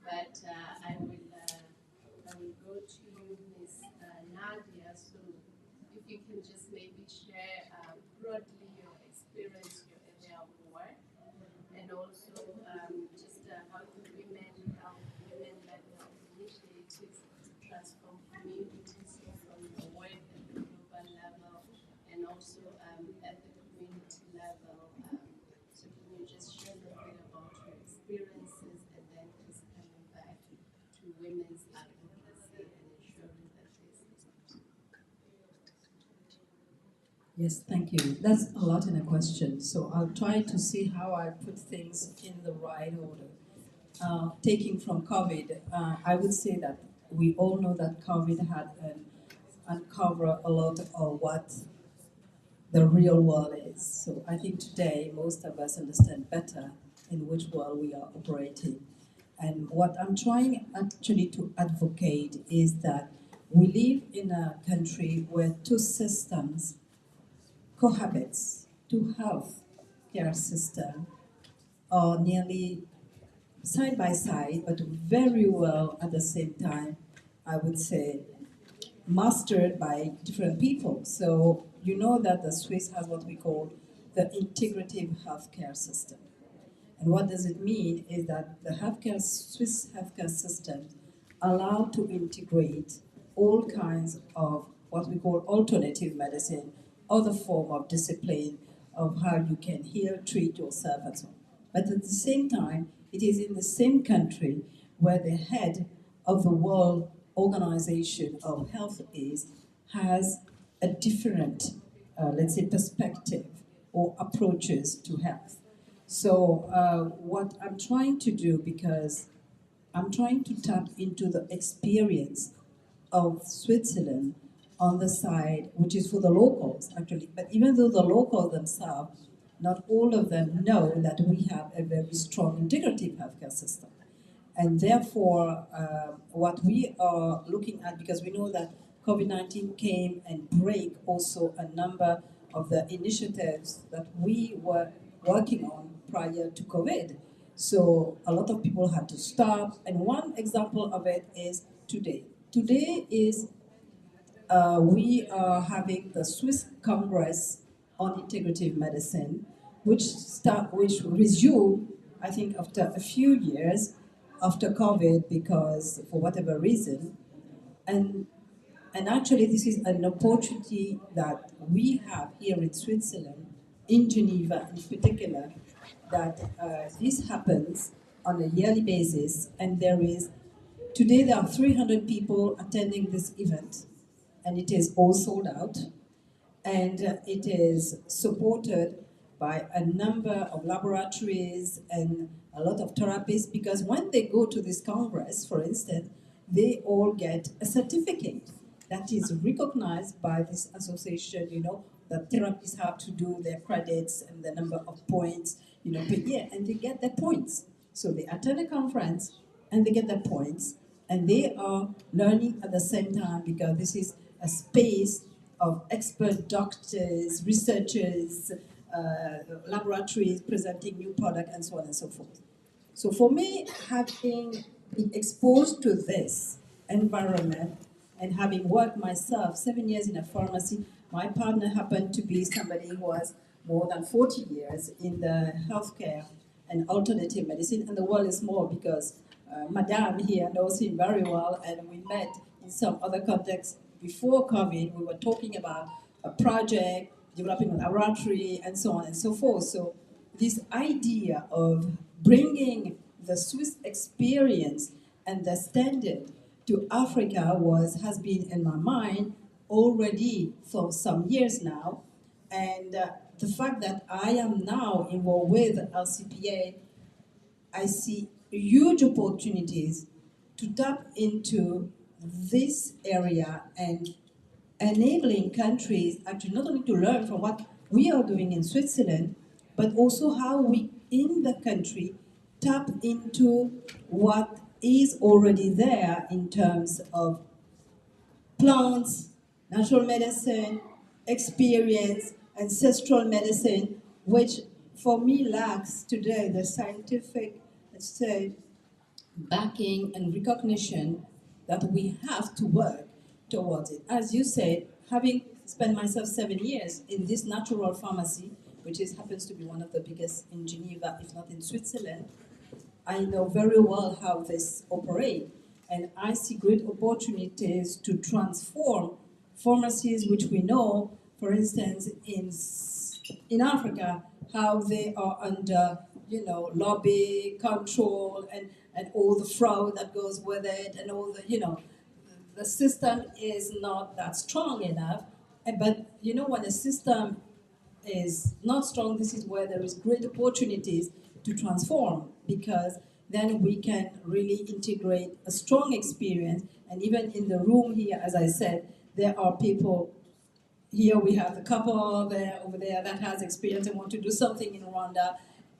But I will you can just maybe share broadly your experience, your area of work, and also just how do women help women-led health initiatives transform communities, so from the work at the global level and also at the community level. So can you just share a little bit about your experiences and then just coming back to women's advocacy and ensuring that this is Yes, thank you. That's a lot in a question. So I'll try to see how I put things in the right order. Taking from COVID, I would say that we all know that COVID had uncovered a lot of what the real world is. So I think today most of us understand better in which world we are operating. And what I'm trying actually to advocate is that we live in a country where two systems cohabits, two health care systems are nearly side by side, but very well at the same time, I would say, mastered by different people. So you know that the Swiss has what we call the integrative healthcare system. And what does it mean is that the Swiss healthcare system allow to integrate all kinds of what we call alternative medicine, other form of discipline of how you can heal, treat yourself and so on. But at the same time, it is in the same country where the head of the World Organization of Health has a different, let's say, perspective or approaches to health. So what I'm trying to do, because I'm trying to tap into the experience of Switzerland on the side, which is for the locals actually, but even though the locals themselves, not all of them know that we have a very strong integrative healthcare system. And therefore, what we are looking at, because we know that COVID-19 came and break also a number of the initiatives that we were working on prior to COVID. So a lot of people had to stop. And one example of it is today. Today is we are having the Swiss Congress on Integrative Medicine, which resumed, I think, after a few years after COVID, because for whatever reason, and actually this is an opportunity that we have here in Switzerland, in Geneva in particular, that this happens on a yearly basis, and today there are 300 people attending this event, and it is all sold out, and it is supported by a number of laboratories and a lot of therapists, because when they go to this congress, for instance, they all get a certificate that is recognized by this association, that therapists have to do their credits and the number of points, per year, and they get their points. So they attend a conference and they get their points, and they are learning at the same time, because this is a space of expert doctors, researchers, laboratories presenting new products, and so on and so forth. So for me, having been exposed to this environment and having worked myself 7 years in a pharmacy, my partner happened to be somebody who was more than 40 years in the healthcare and alternative medicine, and the world is small because Madame here knows him very well, and we met in some other contexts before COVID. We were talking about a project, developing a laboratory, and so on and so forth. So this idea of bringing the Swiss experience and the standard to Africa has been in my mind already for some years now. And the fact that I am now involved with LCPA, I see huge opportunities to tap into this area and enabling countries actually not only to learn from what we are doing in Switzerland, but also how we in the country tap into what is already there in terms of plants, natural medicine, experience, ancestral medicine, which for me lacks today the scientific, let's say, backing and recognition that we have to work towards it. As you said, having spent myself 7 years in this natural pharmacy, which happens to be one of the biggest in Geneva, if not in Switzerland. I know very well how this operates, and I see great opportunities to transform pharmacies, which we know, for instance, in Africa, how they are under, lobby control and all the fraud that goes with it, and all the system is not that strong enough. But when a system is not strong, this is where there is great opportunities to transform, because then we can really integrate a strong experience. And even in the room here, as I said, there are people. Here we have a couple there, over there, that has experience and want to do something in Rwanda.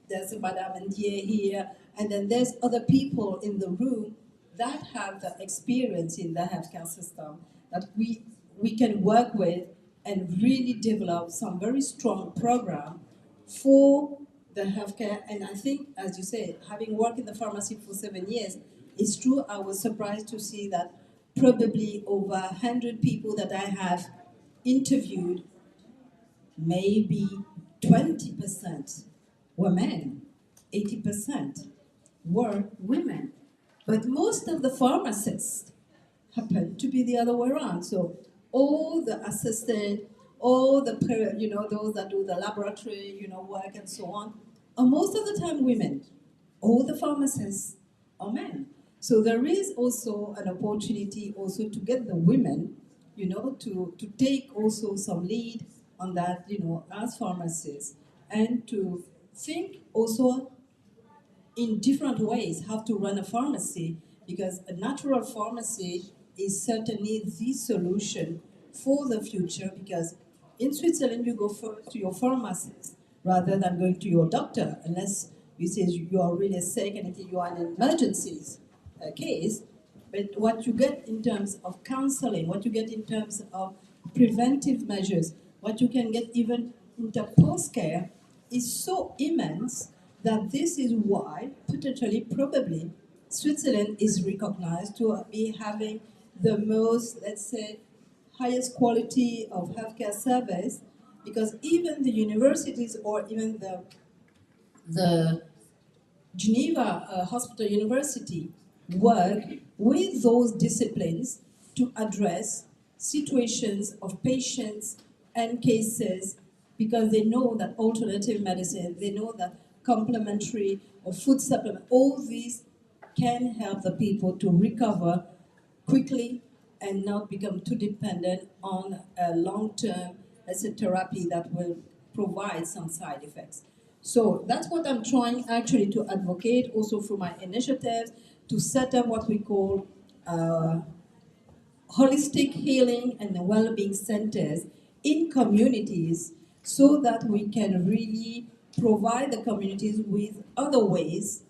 There's Madame Ndiaye here, and then there's other people in the room that have the experience in the healthcare system that we can work with and really develop some very strong program for the healthcare. And I think, as you say, having worked in the pharmacy for 7 years, it's true, I was surprised to see that probably over 100 people that I have interviewed, maybe 20% were men, 80% were women. But most of the pharmacists happen to be the other way around. So all the assistant, all the those that do the laboratory work and so on, are most of the time women. All the pharmacists are men. So there is also an opportunity also to get the women, to take also some lead on that, as pharmacists, and to think also in different ways how to run a pharmacy, because a natural pharmacy is certainly the solution for the future, because in Switzerland you go first to your pharmacist rather than going to your doctor, unless you say you are really sick and you are in an emergencies case. But what you get in terms of counseling, what you get in terms of preventive measures, what you can get even into post-care is so immense that this is why, potentially, probably, Switzerland is recognized to be having the most, let's say, highest quality of healthcare service, because even the universities or even the Geneva Hospital University work with those disciplines to address situations of patients and cases, because they know that alternative medicine, they know that complementary or food supplement, all these can help the people to recover quickly and not become too dependent on a long-term, let's say, therapy that will provide some side effects. So that's what I'm trying actually to advocate also through my initiatives, to set up what we call holistic healing and well-being centers in communities, so that we can really provide the communities with other ways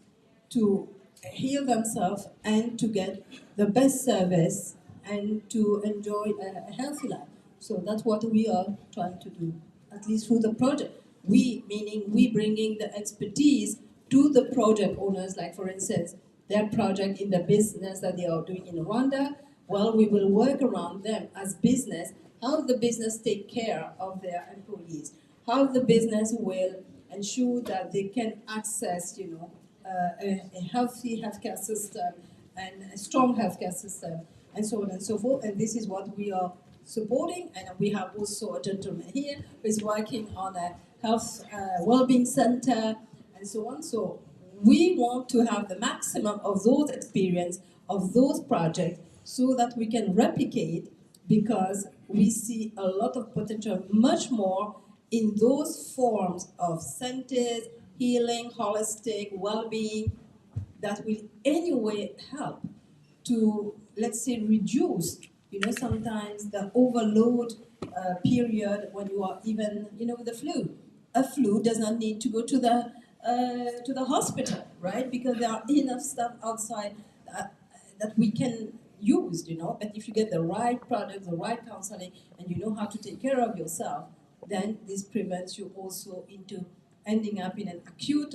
to heal themselves and to get the best service and to enjoy a healthy life. So that's what we are trying to do, at least through the project. We, meaning we bringing the expertise to the project owners, like for instance, their project in the business that they are doing in Rwanda. Well, we will work around them as business, how the business take care of their employees, how the business will ensure that they can access, a healthy healthcare system and a strong healthcare system, and so on and so forth. And this is what we are supporting. And we have also a gentleman here who is working on a health well-being center and so on. So we want to have the maximum of those experience, of those projects, so that we can replicate, because we see a lot of potential, much more in those forms of centers, healing, holistic, well-being, that will anyway help to, let's say, reduce, sometimes the overload period when you are even, with the flu. A flu does not need to go to the hospital, right? Because there are enough stuff outside that we can use, But if you get the right product, the right counseling, and you know how to take care of yourself, then this prevents you also into ending up in an acute,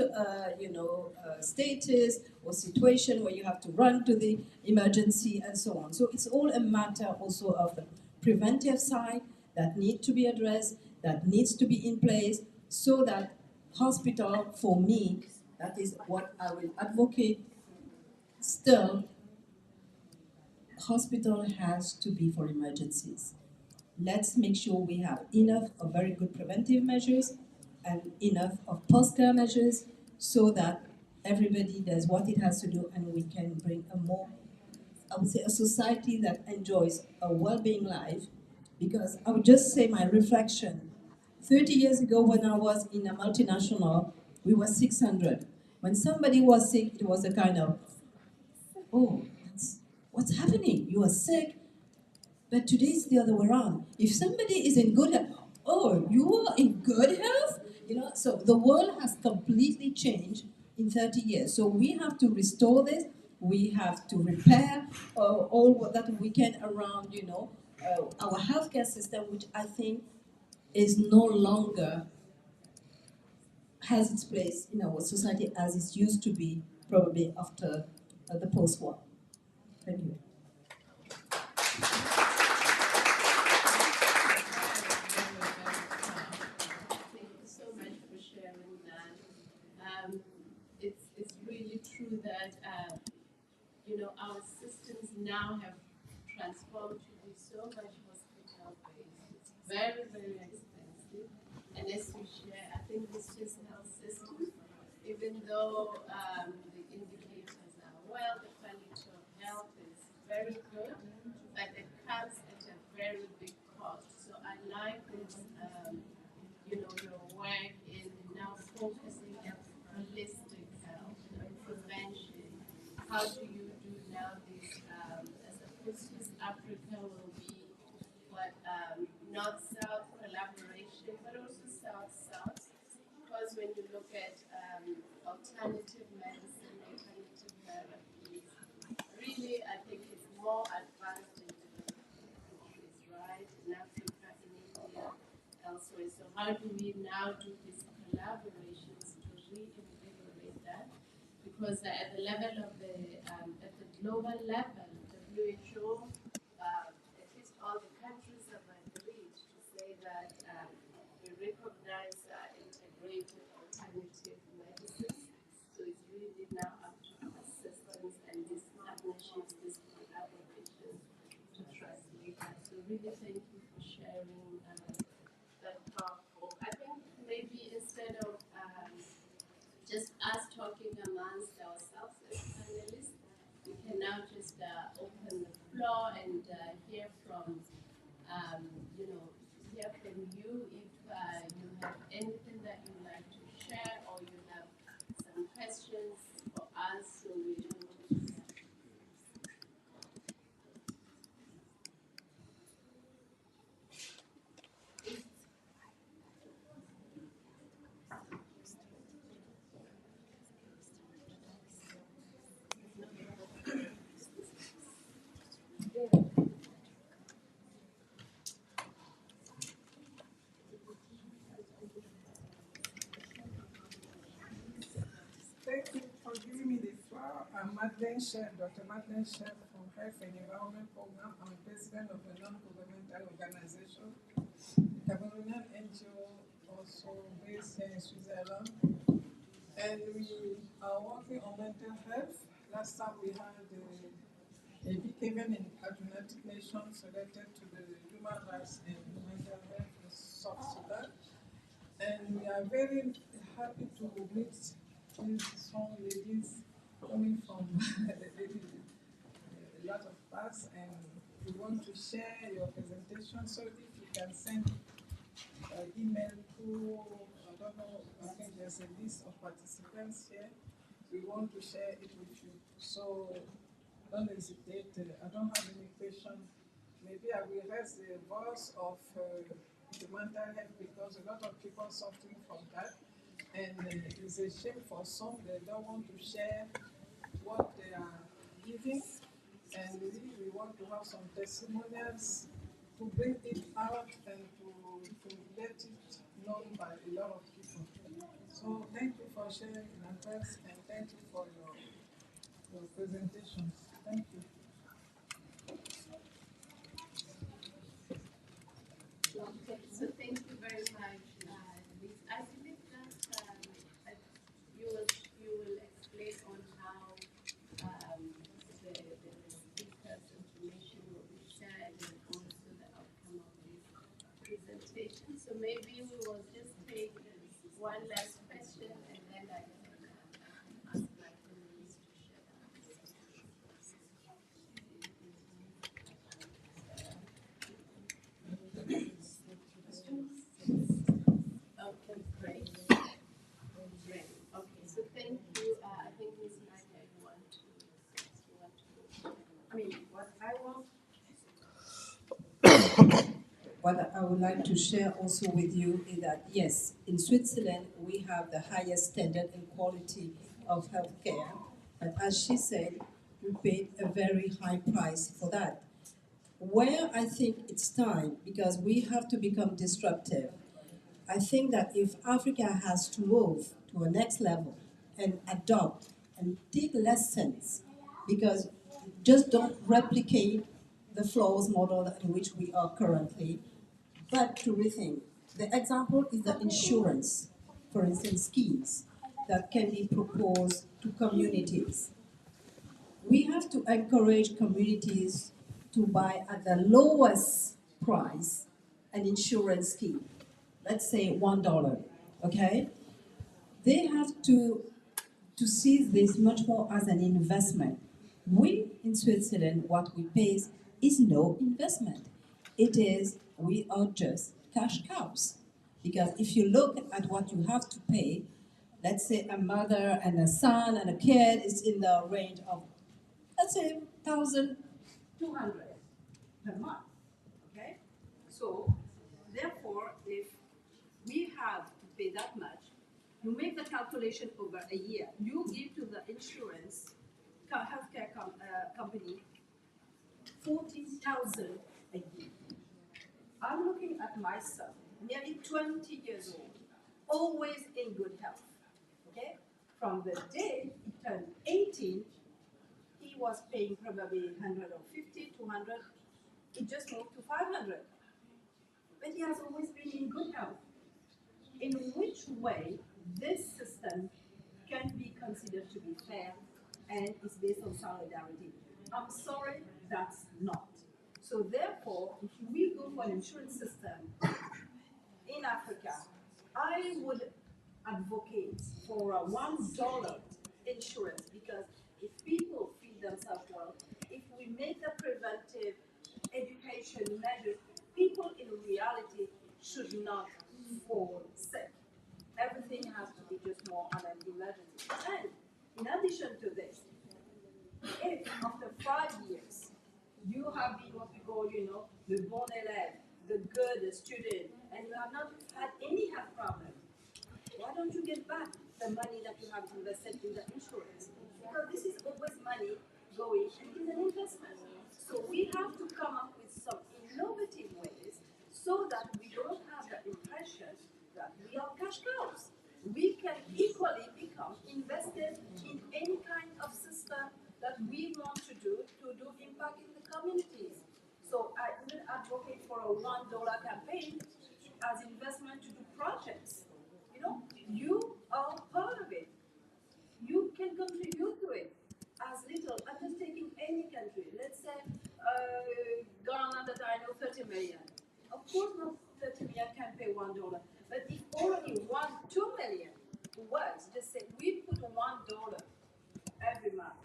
status or situation where you have to run to the emergency and so on. So it's all a matter also of the preventive side that need to be addressed, that needs to be in place, so that hospital, for me, that is what I will advocate still, hospital has to be for emergencies. Let's make sure we have enough of very good preventive measures and enough of post-care measures so that everybody does what it has to do and we can bring a more, I would say, a society that enjoys a well-being life. Because I would just say my reflection, 30 years ago when I was in a multinational, we were 600. When somebody was sick, it was a kind of, oh, what's happening? You are sick? But today it's the other way around. If somebody is in good health, oh, you are in good health? You know, so the world has completely changed in 30 years. So we have to restore this. We have to repair all that we can around, our healthcare system, which I think is no longer has its place in our society as it used to be probably after the post-war. Thank you. Thank you so much for sharing that. It's really true that our systems now have transformed to be so much hospital-based. It's very, very expensive. And as we share, I think this just health system, even though the indicators are well, the quality of health is very good, but it comes at a very big cost. So I like this, your work in now focusing on holistic health and prevention. How do you do now this, as opposed to Africa will be what North-South collaboration, but also South-South. Because when you look at alternative medicine, alternative therapies, really I think it's more advanced in developing countries, right? In Africa, in India, elsewhere. So how do we now do these collaborations to reinvigorate that? Because at the level of at the global level, WHO, at least all the countries have agreed to say that we recognize integrated alternative medicine. So it's really now up to our systems and these partnerships, these collaborations to translate that. So really thank you for sharing that powerful. I think maybe instead of just us talking amongst ourselves as panelists, we can now just open the floor and hear from, hear from you if you have anything that you'd like to share or you have some questions for us. So we Thank you for giving me the floor. I'm Madeleine Chef, Dr. Madeleine Chef from Health and Environment Program. I'm a president of a non-governmental organization, Cameroonian NGO, also based here in Switzerland. And we are working on mental health. Last time we had a big event in United Nations related to the human rights and mental health in South Sudan. And we are very happy to meet these strong ladies coming from a lot of parts, and we want to share your presentation. So if you can send an email to, I don't know, I think there's a list of participants here. We want to share it with you. So don't hesitate. I don't have any question. Maybe I will raise the voice of the mental health because a lot of people suffering from that. And it's a shame for some, they don't want to share what they are giving. And we want to have some testimonials to bring it out and to let it known by a lot of people. So thank you for sharing in advance and thank you for your presentations. Thank you. maybe we will just take one last question and then I can ask my colleagues to share. Okay, great. Great. Okay, so thank you. I think Ms. Nadia, you want to I mean, what I want What I would like to share also with you is that, yes, in Switzerland, we have the highest standard and quality of healthcare. But as she said, we paid a very high price for that. Where I think it's time, because we have to become disruptive, I think that if Africa has to move to a next level and adopt and take lessons, because just don't replicate the flaws model in which we are currently, but to rethink. The example is the insurance, for instance, schemes that can be proposed to communities. We have to encourage communities to buy at the lowest price an insurance scheme. Let's say $1, okay? They have to see this much more as an investment. We in Switzerland, what we pay is no investment. It is, we are just cash cows. Because if you look at what you have to pay, let's say a mother and a son and a kid is in the range of, let's say, 1,200 per month, okay? So, therefore, if we have to pay that much, you make the calculation over a year. You give to the insurance healthcare company 14,000 a year. I'm looking at myself, nearly 20 years old, always in good health. Okay? From the day he turned 18, he was paying probably 150, 200. It just moved to 500. But he has always been in good health. In which way this system can be considered to be fair and is based on solidarity? I'm sorry, that's not. So therefore, if we go for an insurance system in Africa, I would advocate for a $1 insurance, because if people feed themselves well, if we make the preventive education measures, people in reality should not fall sick. Everything has to be just more on an emergency. And in addition to this, if after 5 years you have been what we call, the bon élève, the good student, and you have not had any health problem, why don't you get back the money that you have invested in the insurance? Because this is always money going, and it is an investment. So we have to come up with some innovative ways so that we don't have the impression that we are cash cows. We can equally become invested in any kind of system that we want to do impact in the communities. So I would advocate for a $1 campaign as investment to do projects. You are part of it. You can contribute to it as little. I'm just taking any country. Let's say Ghana, that I know 30 million. Of course, not 30 million can pay $1. But if already 2 million works, just say we put $1 every month.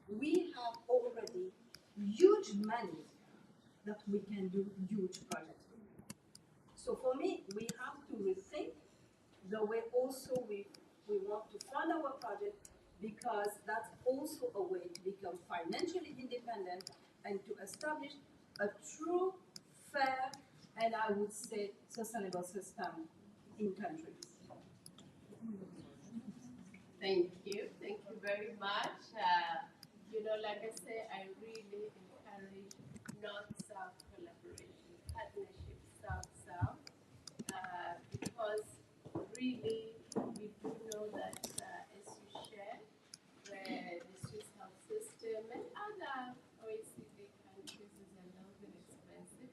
We have already huge money that we can do huge projects with. So for me, we have to rethink the way also we want to fund our project, because that's also a way to become financially independent and to establish a true, fair, and I would say sustainable system in countries. Thank you very much. Like I say, I really encourage North-South collaboration, partnership, South-South, because really we do know that, as you share, where the Swiss health system and other OECD countries is a little bit expensive,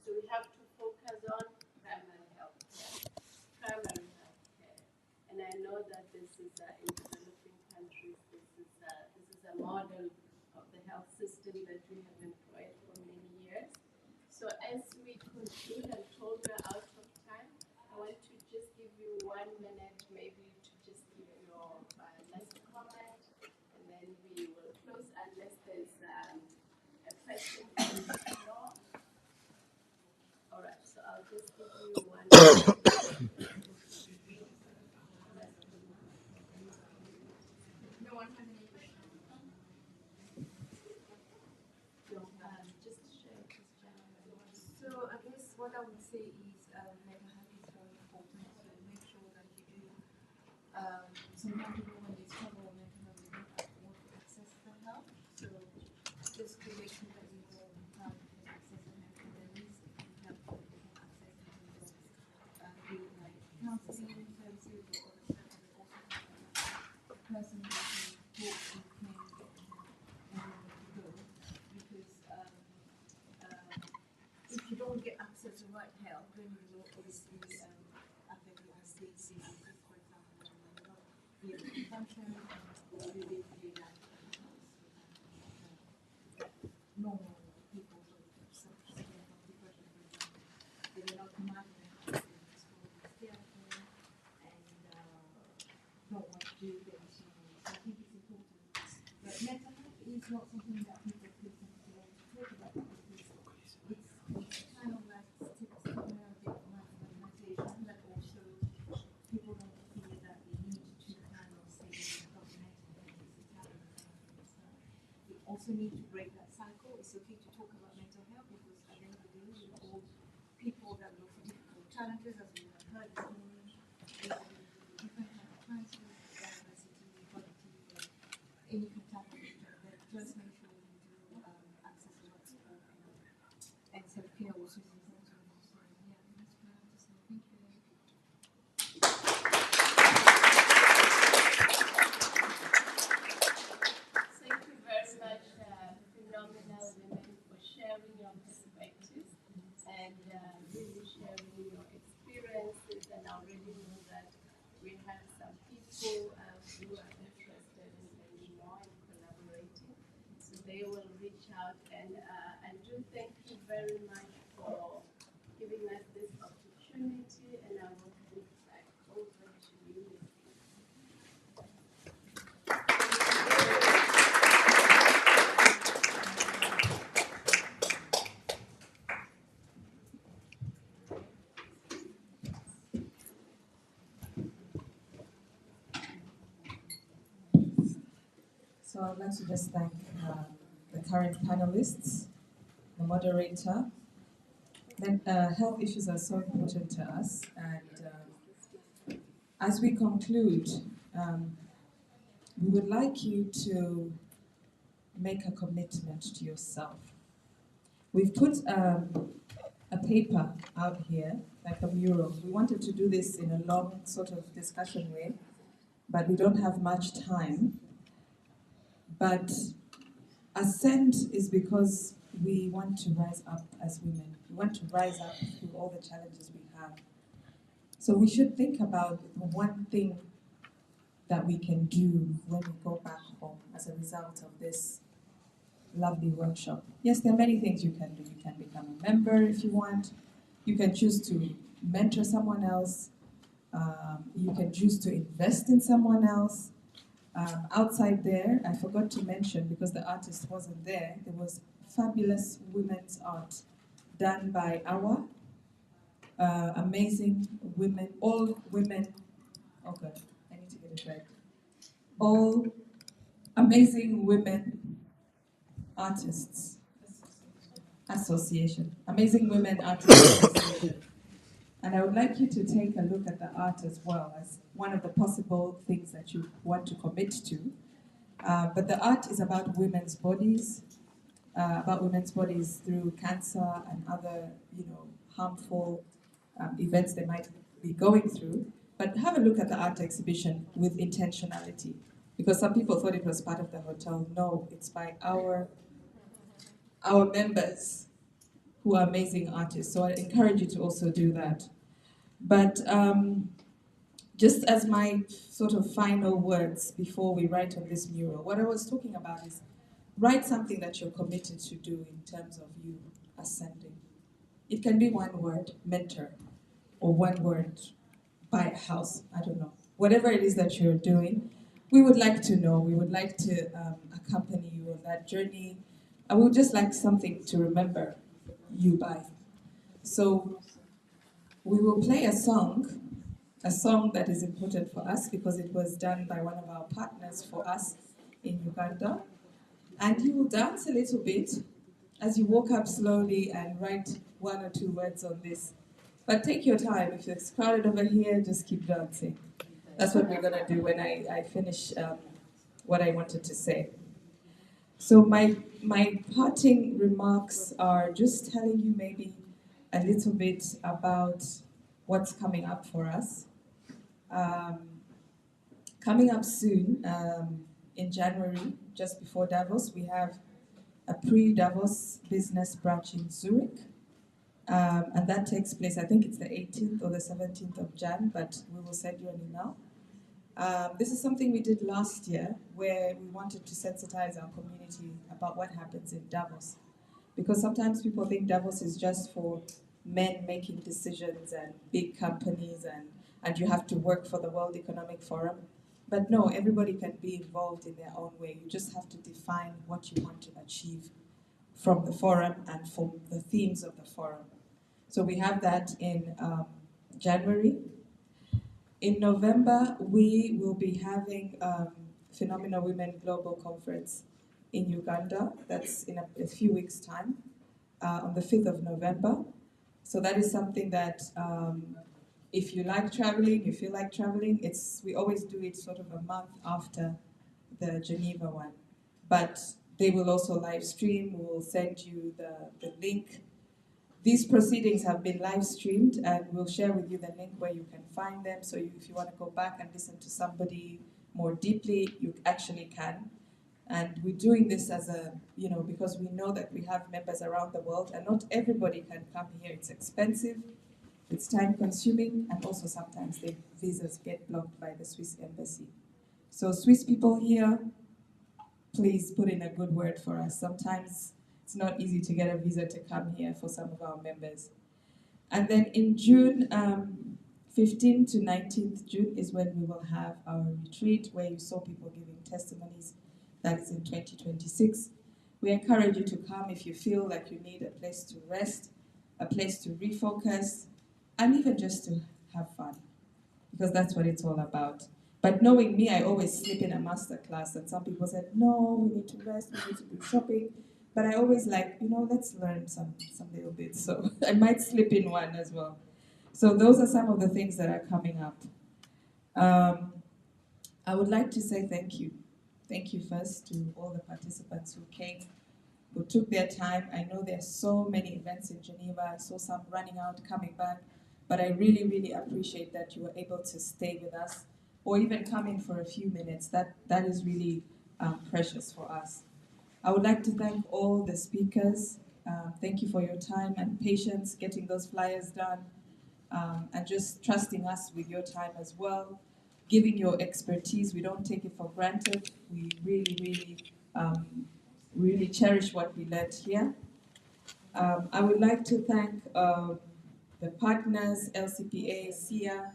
so we have to focus on primary health care. And I know that this is in developing countries. This is a model of the health system that we have employed for many years. So as we conclude, I'm told we're out of time. 1 minute maybe to just give your last comment, and then we will close unless there's a question from the floor. All right, so I'll just give you 1 minute. No one has any questions? No, just share this channel. So I guess what I would say is mental health is very important. So make sure that you do. Sometimes people when they struggle with mental health, they don't want to access the help. So just to make sure that you know how to access the help, and then least if you have to access in terms of doing like counseling services or other stuff, and also a person who can talk and can get the help anywhere to go, because if you don't get access to right help, then you will obviously affect your state diseases, for example, when you're not be able to function or your day-to-day life. Normal people who suffer from depression, for example, they may not come out of their house, they just go to stay at home and don't want to do things. So I think it's important. But mental health is not something that people feel comfortable to talk about, because it's kind of like stigmatic marginalization, but also people don't feel that they need to kind of say mental health is a taboo. So we also need to break that cycle. It's okay to talk about mental health, because at the end of the day, we're all people that look for difficult challenges, as we have heard this morning. Different kind of challenges, diversity, poverty, any type of issue, but just make sure you do access to what's support and self-care also is important. So yeah, that's what I have to say. Thank you. Thank you very much, phenomenal women, for sharing your perspectives and really sharing your experiences. And I already know that we have some people who are interested in learning more and collaborating. So they will reach out, and do thank you very much for giving us this opportunity. And I will hand it back over to you. So I'd like to just thank the current panelists, the moderator. Health issues are so important to us, and as we conclude, we would like you to make a commitment to yourself. We've put a paper out here, like a mural. We wanted to do this in a long sort of discussion way, but we don't have much time. But Ascend is because we want to rise up as women. We want to rise up through all the challenges we have. So we should think about one thing that we can do when we go back home as a result of this lovely workshop. Yes, there are many things you can do. You can become a member if you want. You can choose to mentor someone else. You can choose to invest in someone else. Outside there, I forgot to mention, because the artist wasn't there, there was fabulous women's art done by our amazing women, all women, okay, I need to get it right. All amazing women artists association, Amazing Women Artists Association. And I would like you to take a look at the art as well as one of the possible things that you want to commit to. But the art is about women's bodies through cancer and other, harmful events they might be going through. But have a look at the art exhibition with intentionality, because some people thought it was part of the hotel. No, it's by our members who are amazing artists. So I encourage you to also do that. But just as my sort of final words before we write on this mural, what I was talking about is write something that you're committed to do in terms of you ascending. It can be one word, mentor, or one word, buy a house. I don't know. Whatever it is that you're doing, we would like to know. We would like to accompany you on that journey. I would just like something to remember you by. So we will play a song that is important for us because it was done by one of our partners for us in Uganda. And you will dance a little bit as you walk up slowly and write one or two words on this. But take your time. If it's crowded over here, just keep dancing. That's what we're going to do when I finish what I wanted to say. So my parting remarks are just telling you maybe a little bit about what's coming up for us. Coming up soon, in January, just before Davos, we have a pre-Davos business brunch in Zurich. And that takes place, I think it's the 18th or the 17th of Jan, but we will send you an email. This is something we did last year where we wanted to sensitize our community about what happens in Davos. Because sometimes people think Davos is just for men making decisions and big companies and you have to work for the World Economic Forum. But no, everybody can be involved in their own way. You just have to define what you want to achieve from the forum and from the themes of the forum. So we have that in January. In November, we will be having Phenomenal Women Global Conference in Uganda. That's in a few weeks' time, on the 5th of November. So that is something that if you like traveling, you feel like traveling, we always do it sort of a month after the Geneva one. But they will also live stream, we will send you the link. These proceedings have been live streamed and we'll share with you the link where you can find them. So if you want to go back and listen to somebody more deeply, you actually can. And we're doing this as because we know that we have members around the world and not everybody can come here. It's expensive, it's time consuming, and also sometimes the visas get blocked by the Swiss embassy. So Swiss people here, please put in a good word for us. Sometimes it's not easy to get a visa to come here for some of our members. And then in June, 15th to 19th June is when we will have our retreat where you saw people giving testimonies. That is in 2026. We encourage you to come if you feel like you need a place to rest, a place to refocus, and even just to have fun, because that's what it's all about. But knowing me, I always slip in a master class, and some people said, no, we need to rest, we need to do shopping. But I always like, let's learn some little bits. So I might slip in one as well. So those are some of the things that are coming up. I would like to say thank you. Thank you first to all the participants who came, who took their time. I know there are so many events in Geneva. I saw some running out, coming back. But I really, really appreciate that you were able to stay with us or even come in for a few minutes. That is really precious for us. I would like to thank all the speakers. Thank you for your time and patience getting those flyers done and just trusting us with your time as well, giving your expertise. We don't take it for granted. We really cherish what we learned here. I would like to thank the partners, LCPA, SIA,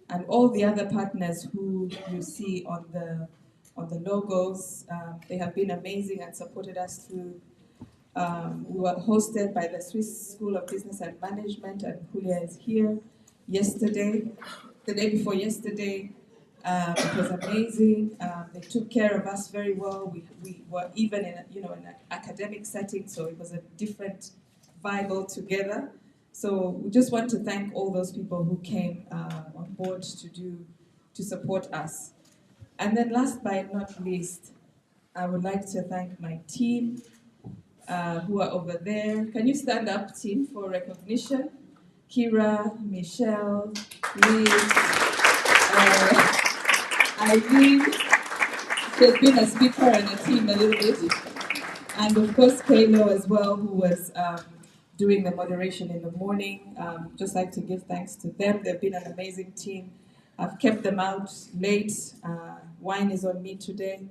and all the other partners who you see on the logos. They have been amazing and supported us through. We were hosted by the Swiss School of Business and Management, and Julia is here yesterday, the day before yesterday. It was amazing. They took care of us very well. We were even in an academic setting, so it was a different vibe altogether. So we just want to thank all those people who came on board to support us. And then last but not least, I would like to thank my team who are over there. Can you stand up, team, for recognition? Kira, Michelle, Liz, Eileen. She's been a speaker and a team a little bit. And of course, Kaylo as well, who was doing the moderation in the morning. Just like to give thanks to them. They've been an amazing team. I've kept them out late. Wine is on me today.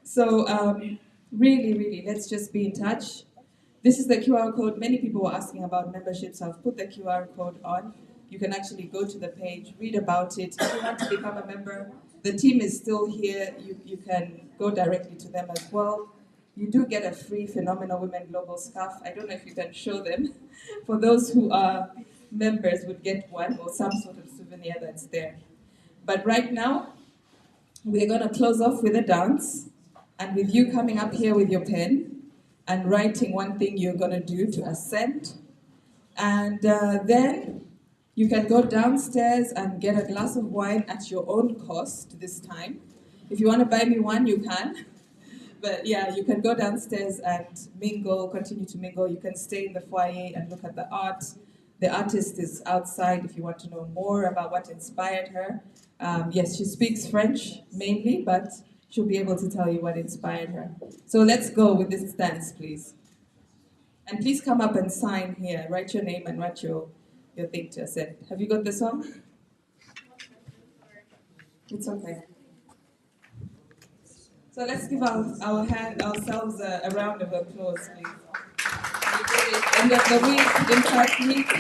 So really, let's just be in touch. This is the QR code. Many people were asking about memberships. I've put the QR code on. you can actually go to the page, read about it. If you want to become a member, the team is still here. You can go directly to them as well. You do get a free Phenomenal Women Global scarf. I don't know if you can show them. For those who are members would get one or some sort of souvenir that's there. But right now, we're going to close off with a dance, and with you coming up here with your pen and writing one thing you're going to do to ascend. And then you can go downstairs and get a glass of wine at your own cost this time. If you want to buy me one, you can. But yeah, you can go downstairs and mingle, continue to mingle. You can stay in the foyer and look at the art. The artist is outside if you want to know more about what inspired her. Yes, she speaks French mainly, but she'll be able to tell you what inspired her. So let's go with this dance, please. And please come up and sign here. Write your name and write your thing to ascend. Have you got the song? It's okay. So let's give ourselves a round of applause, please. End of the week, Impact Week.